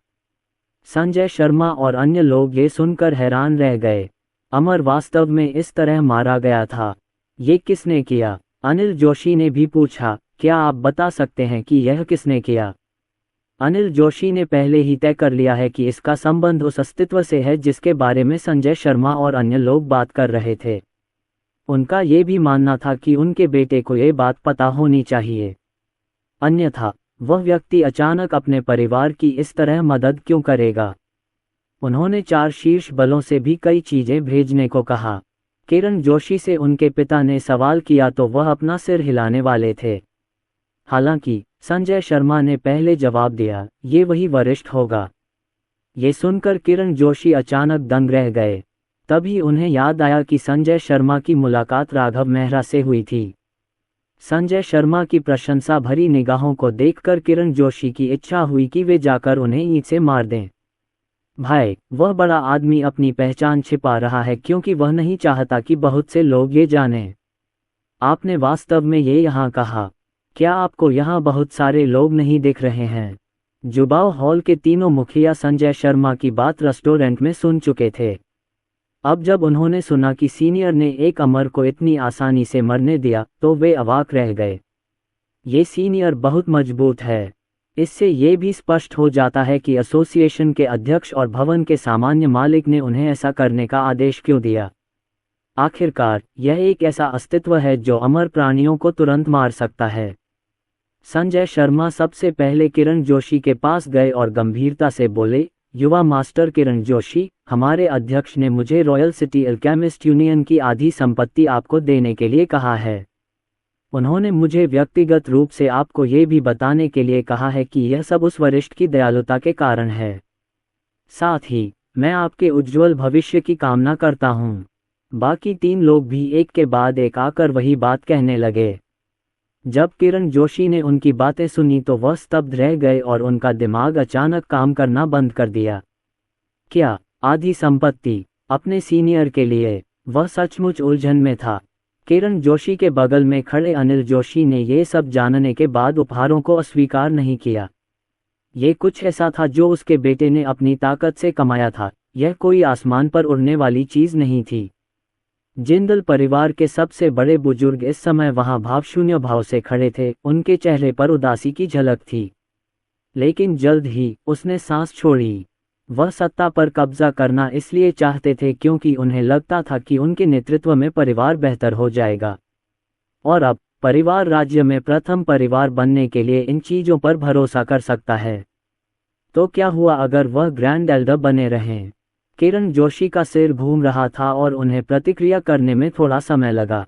संजय शर्मा और अन्य लोग ये सुनकर हैरान रह गए। अमर वास्तव में इस तरह मारा गया था। ये किसने किया? अनिल जोशी ने भी पूछा, क्या आप बता सकते हैं कि यह किसने किया? अनिल जोशी ने पहले ही तय कर लिया है कि इसका संबंध उस अस्तित्व से है जिसके बारे में संजय शर्मा और अन्य लोग बात कर रहे थे। उनका ये भी मानना था कि उनके बेटे को ये बात पता होनी चाहिए, अन्यथा वह व्यक्ति अचानक अपने परिवार की इस तरह मदद क्यों करेगा? उन्होंने 4 शीर्ष बलों से भी कई चीजें भेजने को कहा। किरण जोशी से उनके पिता ने सवाल किया तो वह अपना सिर हिलाने वाले थे। हालांकि संजय शर्मा ने पहले जवाब दिया, ये वही वरिष्ठ होगा। ये सुनकर किरण जोशी अचानक दंग रह गए। तभी उन्हें याद आया कि संजय शर्मा की मुलाकात राघव मेहरा से हुई थी। संजय शर्मा की प्रशंसा भरी निगाहों को देखकर किरण जोशी की इच्छा हुई कि वे जाकर उन्हें ईंट से मार दें। भाई, वह बड़ा आदमी अपनी पहचान छिपा रहा है क्योंकि वह नहीं चाहता कि बहुत से लोग ये जानें। आपने वास्तव में ये यहाँ कहा? क्या आपको यहाँ बहुत सारे लोग नहीं दिख रहे हैं? जुबाओ हॉल के तीनों मुखिया संजय शर्मा की बात रेस्टोरेंट में सुन चुके थे। अब जब उन्होंने सुना कि सीनियर ने एक अमर को इतनी आसानी से मरने दिया तो वे अवाक रह गए। ये सीनियर बहुत मजबूत है। इससे ये भी स्पष्ट हो जाता है कि एसोसिएशन के अध्यक्ष और भवन के सामान्य मालिक ने उन्हें ऐसा करने का आदेश क्यों दिया। आखिरकार यह एक ऐसा अस्तित्व है जो अमर प्राणियों को तुरंत मार सकता है। संजय शर्मा सबसे पहले किरण जोशी के पास गए और गंभीरता से बोले, युवा मास्टर किरण जोशी, हमारे अध्यक्ष ने मुझे रॉयल सिटी अल्केमिस्ट यूनियन की आधी संपत्ति आपको देने के लिए कहा है। उन्होंने मुझे व्यक्तिगत रूप से आपको ये भी बताने के लिए कहा है कि यह सब उस वरिष्ठ की दयालुता के कारण है। साथ ही मैं आपके उज्ज्वल भविष्य की कामना करता हूँ। बाकी 3 लोग भी एक के बाद एक आकर वही बात कहने लगे। जब किरण जोशी ने उनकी बातें सुनी तो वह स्तब्ध रह गए और उनका दिमाग अचानक काम करना बंद कर दिया। क्या आधी संपत्ति अपने सीनियर के लिए? वह सचमुच उलझन में था। किरण जोशी के बगल में खड़े अनिल जोशी ने ये सब जानने के बाद उपहारों को अस्वीकार नहीं किया। ये कुछ ऐसा था जो उसके बेटे ने अपनी ताकत से कमाया था। यह कोई आसमान पर उड़ने वाली चीज नहीं थी। जिंदल परिवार के सबसे बड़े बुजुर्ग इस समय वहां भावशून्य भाव से खड़े थे। उनके चेहरे पर उदासी की झलक थी। लेकिन जल्द ही उसने सांस छोड़ी। वह सत्ता पर कब्जा करना इसलिए चाहते थे क्योंकि उन्हें लगता था कि उनके नेतृत्व में परिवार बेहतर हो जाएगा। और अब परिवार राज्य में प्रथम परिवार बनने के लिए इन चीजों पर भरोसा कर सकता है। तो क्या हुआ अगर वह ग्रैंड एल्डर बने रहें? किरण जोशी का सिर घूम रहा था और उन्हें प्रतिक्रिया करने में थोड़ा समय लगा।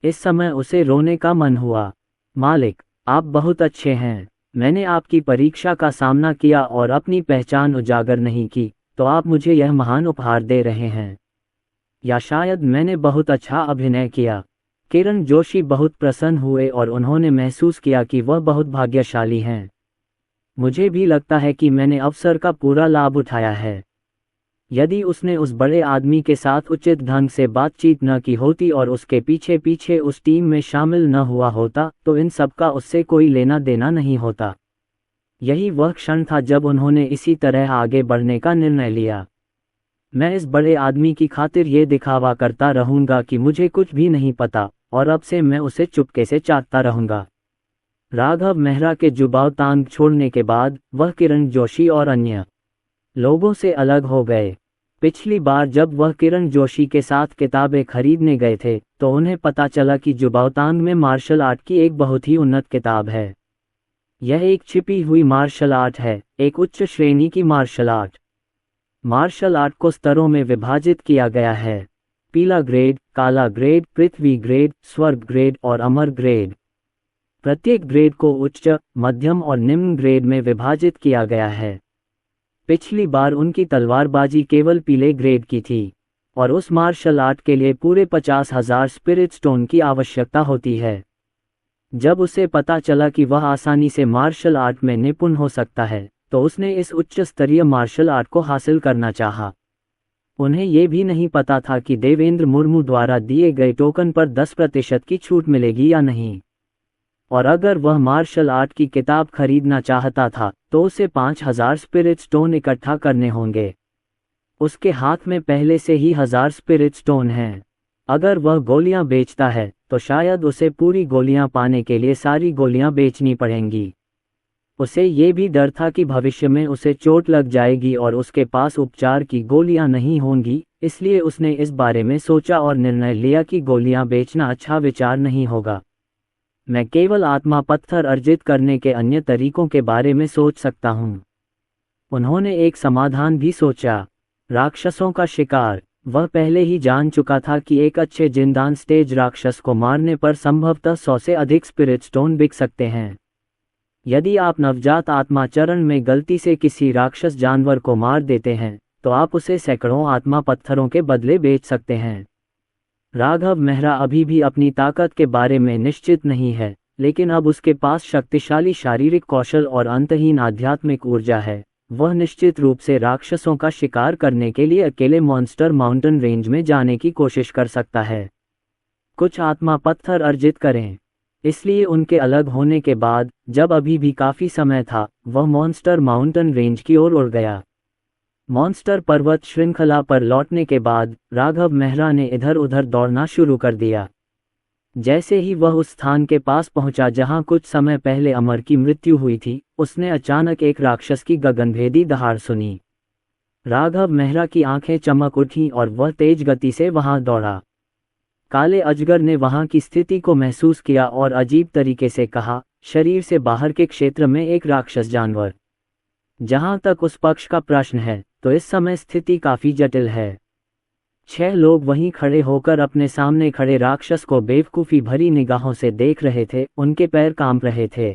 इस समय उसे रोने का मन हुआ। मालिक, आप बहुत अच्छे हैं। मैंने आपकी परीक्षा का सामना किया और अपनी पहचान उजागर नहीं की, तो आप मुझे यह महान उपहार दे रहे हैं। या शायद मैंने बहुत अच्छा अभिनय किया। किरण जोशी बहुत प्रसन्न हुए और उन्होंने महसूस किया कि वह बहुत भाग्यशाली हैं। मुझे भी लगता है कि मैंने अवसर का पूरा लाभ उठाया है। यदि उसने उस बड़े आदमी के साथ उचित ढंग से बातचीत न की होती और उसके पीछे पीछे उस टीम में शामिल न हुआ होता तो इन सब का उससे कोई लेना देना नहीं होता। यही वह क्षण था जब उन्होंने इसी तरह आगे बढ़ने का निर्णय लिया। मैं इस बड़े आदमी की खातिर ये दिखावा करता रहूंगा कि मुझे कुछ भी नहीं पता और अब से मैं उसे चुपके से चाटता रहूंगा। राघव मेहरा के जुबाव तांग छोड़ने के बाद वह किरण जोशी और अन्य लोगों से अलग हो गए। पिछली बार जब वह किरण जोशी के साथ किताबें खरीदने गए थे तो उन्हें पता चला कि जुबावतांग में मार्शल आर्ट की एक बहुत ही उन्नत किताब है। यह एक छिपी हुई मार्शल आर्ट है, एक उच्च श्रेणी की मार्शल आर्ट। मार्शल आर्ट को स्तरों में विभाजित किया गया है: पीला ग्रेड, काला ग्रेड, पृथ्वी ग्रेड, स्वर्ग ग्रेड और अमर ग्रेड। प्रत्येक ग्रेड को उच्च, मध्यम और निम्न ग्रेड में विभाजित किया गया है। पिछली बार उनकी तलवारबाजी केवल पीले ग्रेड की थी और उस मार्शल आर्ट के लिए पूरे 50,000 स्पिरिट स्टोन की आवश्यकता होती है। जब उसे पता चला कि वह आसानी से मार्शल आर्ट में निपुण हो सकता है तो उसने इस उच्च स्तरीय मार्शल आर्ट को हासिल करना चाहा। उन्हें यह भी नहीं पता था कि देवेंद्र मुर्मू द्वारा दिए गए टोकन पर 10% की छूट मिलेगी या नहीं। और अगर वह मार्शल आर्ट की किताब खरीदना चाहता था तो उसे 5,000 स्पिरिट स्टोन इकट्ठा करने होंगे। उसके हाथ में पहले से ही 1,000 स्पिरिट स्टोन हैं। अगर वह गोलियां बेचता है तो शायद उसे पूरी गोलियां पाने के लिए सारी गोलियां बेचनी पड़ेंगी। उसे ये भी डर था कि भविष्य में उसे चोट लग जाएगी और उसके पास उपचार की गोलियां नहीं होंगी, इसलिए उसने इस बारे में सोचा और निर्णय लिया कि गोलियां बेचना अच्छा विचार नहीं होगा। मैं केवल आत्मा पत्थर अर्जित करने के अन्य तरीकों के बारे में सोच सकता हूँ। उन्होंने एक समाधान भी सोचा, राक्षसों का शिकार। वह पहले ही जान चुका था कि एक अच्छे जिंदान स्टेज राक्षस को मारने पर संभवतः 100 से अधिक स्पिरिट स्टोन बिक सकते हैं। यदि आप नवजात आत्मा चरण में गलती से किसी राक्षस जानवर को मार देते हैं, तो आप उसे सैकड़ों आत्मा पत्थरों के बदले बेच सकते हैं। राघव मेहरा अभी भी अपनी ताकत के बारे में निश्चित नहीं है, लेकिन अब उसके पास शक्तिशाली शारीरिक कौशल और अंतहीन आध्यात्मिक ऊर्जा है। वह निश्चित रूप से राक्षसों का शिकार करने के लिए अकेले मॉन्स्टर माउंटेन रेंज में जाने की कोशिश कर सकता है। कुछ आत्मा पत्थर अर्जित करें। इसलिए उनके अलग होने के बाद, जब अभी भी काफी समय था, वह मॉन्स्टर माउंटेन रेंज की ओर उड़ गया। मॉन्स्टर पर्वत श्रृंखला पर लौटने के बाद राघव मेहरा ने इधर उधर दौड़ना शुरू कर दिया। जैसे ही वह उस स्थान के पास पहुंचा जहां कुछ समय पहले अमर की मृत्यु हुई थी, उसने अचानक एक राक्षस की गगनभेदी दहाड़ सुनी। राघव मेहरा की आंखें चमक उठीं और वह तेज गति से वहां दौड़ा। काले अजगर ने वहां की स्थिति को महसूस किया और अजीब तरीके से कहा, शरीर से बाहर के क्षेत्र में एक राक्षस जानवर। जहां तक उस पक्ष का प्रश्न है, तो इस समय स्थिति काफी जटिल है। 6 लोग वहीं खड़े होकर अपने सामने खड़े राक्षस को बेवकूफी भरी निगाहों से देख रहे थे। उनके पैर कांप रहे थे।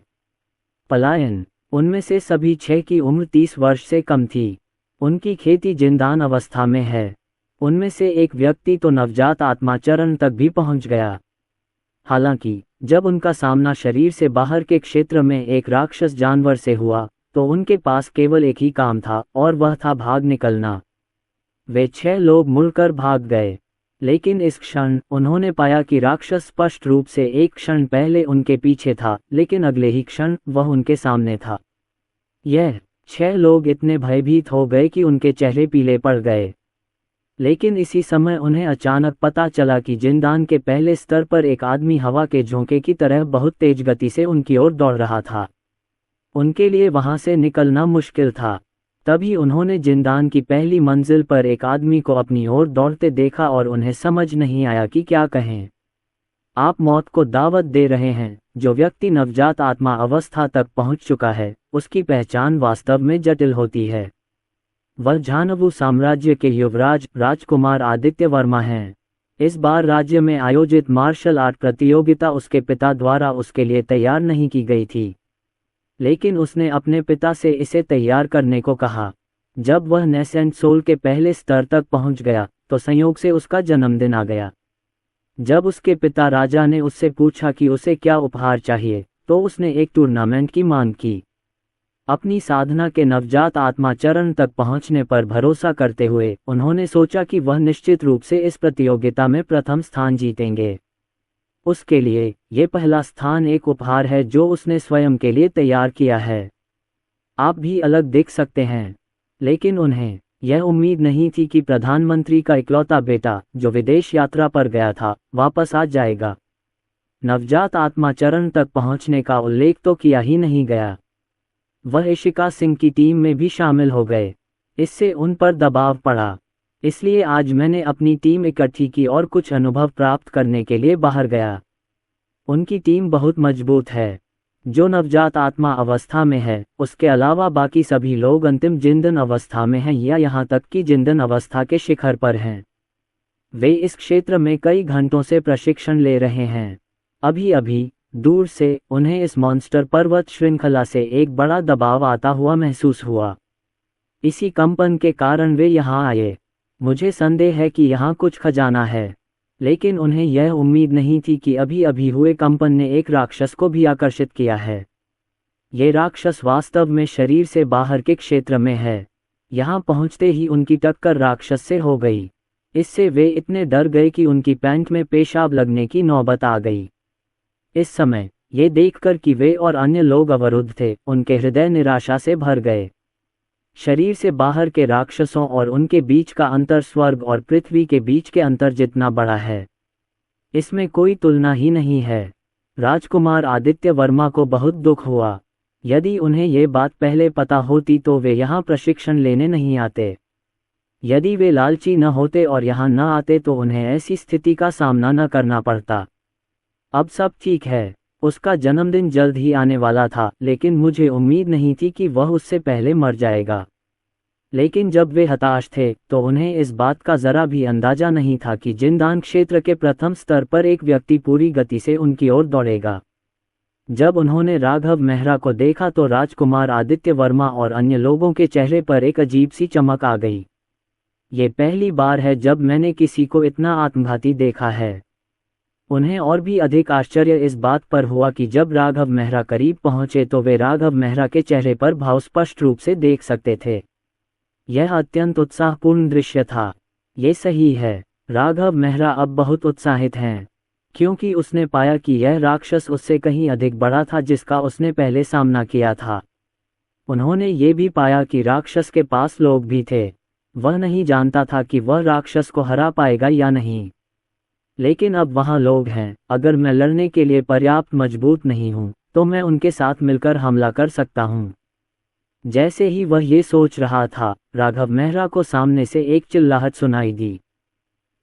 पलायन। उनमें से सभी 6 की उम्र 30 वर्ष से कम थी। उनकी खेती जिंदान अवस्था में है। उनमें से एक व्यक्ति तो नवजात आत्मा चरण तक भी पहुंच गया। हालांकि जब उनका सामना शरीर से बाहर के क्षेत्र में एक राक्षस जानवर से हुआ, तो उनके पास केवल एक ही काम था, और वह था भाग निकलना। वे 6 लोग मुड़कर भाग गए, लेकिन इस क्षण उन्होंने पाया कि राक्षस स्पष्ट रूप से एक क्षण पहले उनके पीछे था, लेकिन अगले ही क्षण वह उनके सामने था। यह 6 लोग इतने भयभीत हो गए कि उनके चेहरे पीले पड़ गए। लेकिन इसी समय उन्हें अचानक पता चला कि जिंदान के पहले स्तर पर एक आदमी हवा के झोंके की तरह बहुत तेज गति से उनकी ओर दौड़ रहा था। उनके लिए वहां से निकलना मुश्किल था। तभी उन्होंने जिंदान की पहली मंजिल पर एक आदमी को अपनी ओर दौड़ते देखा और उन्हें समझ नहीं आया कि क्या कहें। आप मौत को दावत दे रहे हैं। जो व्यक्ति नवजात आत्मा अवस्था तक पहुंच चुका है, उसकी पहचान वास्तव में जटिल होती है। वह झानवु साम्राज्य के युवराज राजकुमार आदित्य वर्मा हैं। इस बार राज्य में आयोजित मार्शल आर्ट प्रतियोगिता उसके पिता द्वारा उसके लिए तैयार नहीं की गई थी, लेकिन उसने अपने पिता से इसे तैयार करने को कहा। जब वह नेसेंट सोल के पहले स्तर तक पहुंच गया, तो संयोग से उसका जन्मदिन आ गया। जब उसके पिता राजा ने उससे पूछा कि उसे क्या उपहार चाहिए, तो उसने एक टूर्नामेंट की मांग की। अपनी साधना के नवजात आत्मा चरण तक पहुंचने पर भरोसा करते हुए उन्होंने सोचा कि वह निश्चित रूप से इस प्रतियोगिता में प्रथम स्थान जीतेंगे। उसके लिए ये पहला स्थान एक उपहार है जो उसने स्वयं के लिए तैयार किया है। आप भी अलग दिख सकते हैं, लेकिन उन्हें यह उम्मीद नहीं थी कि प्रधानमंत्री का इकलौता बेटा, जो विदेश यात्रा पर गया था, वापस आ जाएगा। नवजात आत्मा चरण तक पहुंचने का उल्लेख तो किया ही नहीं गया। वह इशिका सिंह की टीम में भी शामिल हो गए। इससे उन पर दबाव पड़ा। इसलिए आज मैंने अपनी टीम इकट्ठी की और कुछ अनुभव प्राप्त करने के लिए बाहर गया। उनकी टीम बहुत मजबूत है। जो नवजात आत्मा अवस्था में है, उसके अलावा बाकी सभी लोग अंतिम जिंदन अवस्था में हैं या यहाँ तक कि जिंदन अवस्था के शिखर पर हैं। वे इस क्षेत्र में कई घंटों से प्रशिक्षण ले रहे हैं। अभी अभी दूर से उन्हें इस मॉन्स्टर पर्वत श्रृंखला से एक बड़ा दबाव आता हुआ महसूस हुआ। इसी कंपन के कारण वे यहाँ आए। मुझे संदेह है कि यहाँ कुछ खजाना है, लेकिन उन्हें यह उम्मीद नहीं थी कि अभी अभी हुए कंपन ने एक राक्षस को भी आकर्षित किया है। ये राक्षस वास्तव में शरीर से बाहर के क्षेत्र में है। यहाँ पहुँचते ही उनकी टक्कर राक्षस से हो गई। इससे वे इतने डर गए कि उनकी पैंट में पेशाब लगने की नौबत आ गई। इस समय ये देखकर कि वे और अन्य लोग अवरुद्ध थे, उनके हृदय निराशा से भर गए। शरीर से बाहर के राक्षसों और उनके बीच का अंतर स्वर्ग और पृथ्वी के बीच के अंतर जितना बड़ा है, इसमें कोई तुलना ही नहीं है। राजकुमार आदित्य वर्मा को बहुत दुख हुआ। यदि उन्हें ये बात पहले पता होती तो वे यहाँ प्रशिक्षण लेने नहीं आते। यदि वे लालची न होते और यहाँ न आते तो उन्हें ऐसी स्थिति का सामना न करना पड़ता। अब सब ठीक है। उसका जन्मदिन जल्द ही आने वाला था, लेकिन मुझे उम्मीद नहीं थी कि वह उससे पहले मर जाएगा। लेकिन जब वे हताश थे तो उन्हें इस बात का जरा भी अंदाजा नहीं था कि जिंदान क्षेत्र के प्रथम स्तर पर एक व्यक्ति पूरी गति से उनकी ओर दौड़ेगा। जब उन्होंने राघव मेहरा को देखा तो राजकुमार आदित्य वर्मा और अन्य लोगों के चेहरे पर एक अजीब सी चमक आ गई। ये पहली बार है जब मैंने किसी को इतना आत्मघाती देखा है। उन्हें और भी अधिक आश्चर्य इस बात पर हुआ कि जब राघव मेहरा करीब पहुंचे तो वे राघव मेहरा के चेहरे पर भाव स्पष्ट रूप से देख सकते थे। यह अत्यंत उत्साहपूर्ण दृश्य था। ये सही है, राघव मेहरा अब बहुत उत्साहित हैं, क्योंकि उसने पाया कि यह राक्षस उससे कहीं अधिक बड़ा था जिसका उसने पहले सामना किया था। उन्होंने ये भी पाया कि राक्षस के पास लोग भी थे। वह नहीं जानता था कि वह राक्षस को हरा पाएगा या नहीं, लेकिन अब वहाँ लोग हैं। अगर मैं लड़ने के लिए पर्याप्त मजबूत नहीं हूँ तो मैं उनके साथ मिलकर हमला कर सकता हूँ। जैसे ही वह ये सोच रहा था, राघव मेहरा को सामने से एक चिल्लाहट सुनाई दी।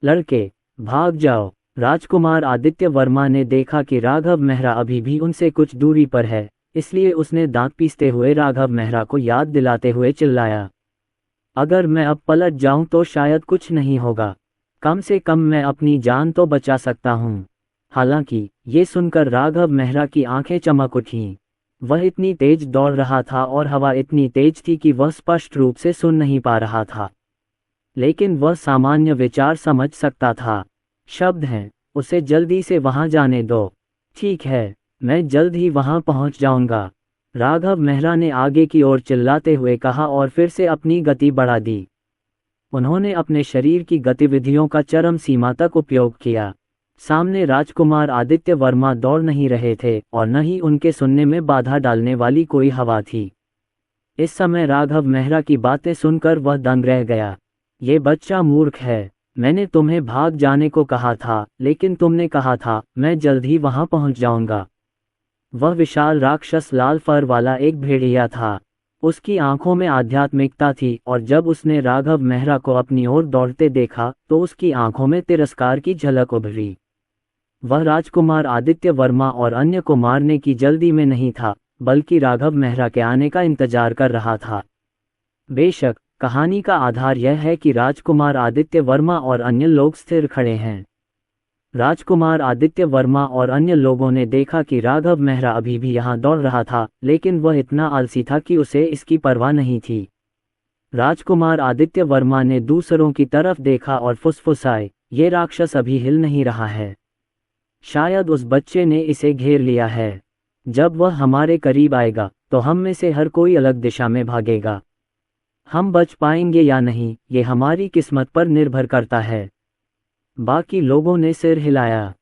लड़के, भाग जाओ! राजकुमार आदित्य वर्मा ने देखा कि राघव मेहरा अभी भी उनसे कुछ दूरी पर है, इसलिए उसने दांत पीसते हुए राघव मेहरा को याद दिलाते हुए चिल्लाया, अगर मैं अब पलट जाऊं तो शायद कुछ नहीं होगा, कम से कम मैं अपनी जान तो बचा सकता हूं। हालांकि ये सुनकर राघव मेहरा की आंखें चमक उठीं। वह इतनी तेज दौड़ रहा था और हवा इतनी तेज थी कि वह स्पष्ट रूप से सुन नहीं पा रहा था, लेकिन वह सामान्य विचार समझ सकता था। शब्द हैं, उसे जल्दी से वहां जाने दो। ठीक है, मैं जल्द ही वहां पहुंच जाऊंगा, राघव मेहरा ने आगे की ओर चिल्लाते हुए कहा और फिर से अपनी गति बढ़ा दी। उन्होंने अपने शरीर की गतिविधियों का चरम सीमा तक उपयोग किया। सामने राजकुमार आदित्य वर्मा दौड़ नहीं रहे थे और न ही उनके सुनने में बाधा डालने वाली कोई हवा थी। इस समय राघव मेहरा की बातें सुनकर वह दंग रह गया। ये बच्चा मूर्ख है। मैंने तुम्हें भाग जाने को कहा था, लेकिन तुमने कहा था मैं जल्द ही वहां पहुंच जाऊंगा। वह विशाल राक्षस लाल फर वाला एक भेड़िया था। उसकी आंखों में आध्यात्मिकता थी और जब उसने राघव मेहरा को अपनी ओर दौड़ते देखा तो उसकी आंखों में तिरस्कार की झलक उभरी। वह राजकुमार आदित्य वर्मा और अन्य को मारने की जल्दी में नहीं था, बल्कि राघव मेहरा के आने का इंतजार कर रहा था। बेशक कहानी का आधार यह है कि राजकुमार आदित्य वर्मा और अन्य लोग स्थिर खड़े हैं। राजकुमार आदित्य वर्मा और अन्य लोगों ने देखा कि राघव मेहरा अभी भी यहाँ दौड़ रहा था, लेकिन वह इतना आलसी था कि उसे इसकी परवाह नहीं थी। राजकुमार आदित्य वर्मा ने दूसरों की तरफ देखा और फुसफुसाए, ये राक्षस अभी हिल नहीं रहा है। शायद उस बच्चे ने इसे घेर लिया है। जब वह हमारे करीब आएगा तो हम में से हर कोई अलग दिशा में भागेगा। हम बच पाएंगे या नहीं, ये हमारी किस्मत पर निर्भर करता है। बाकी लोगों ने सिर हिलाया।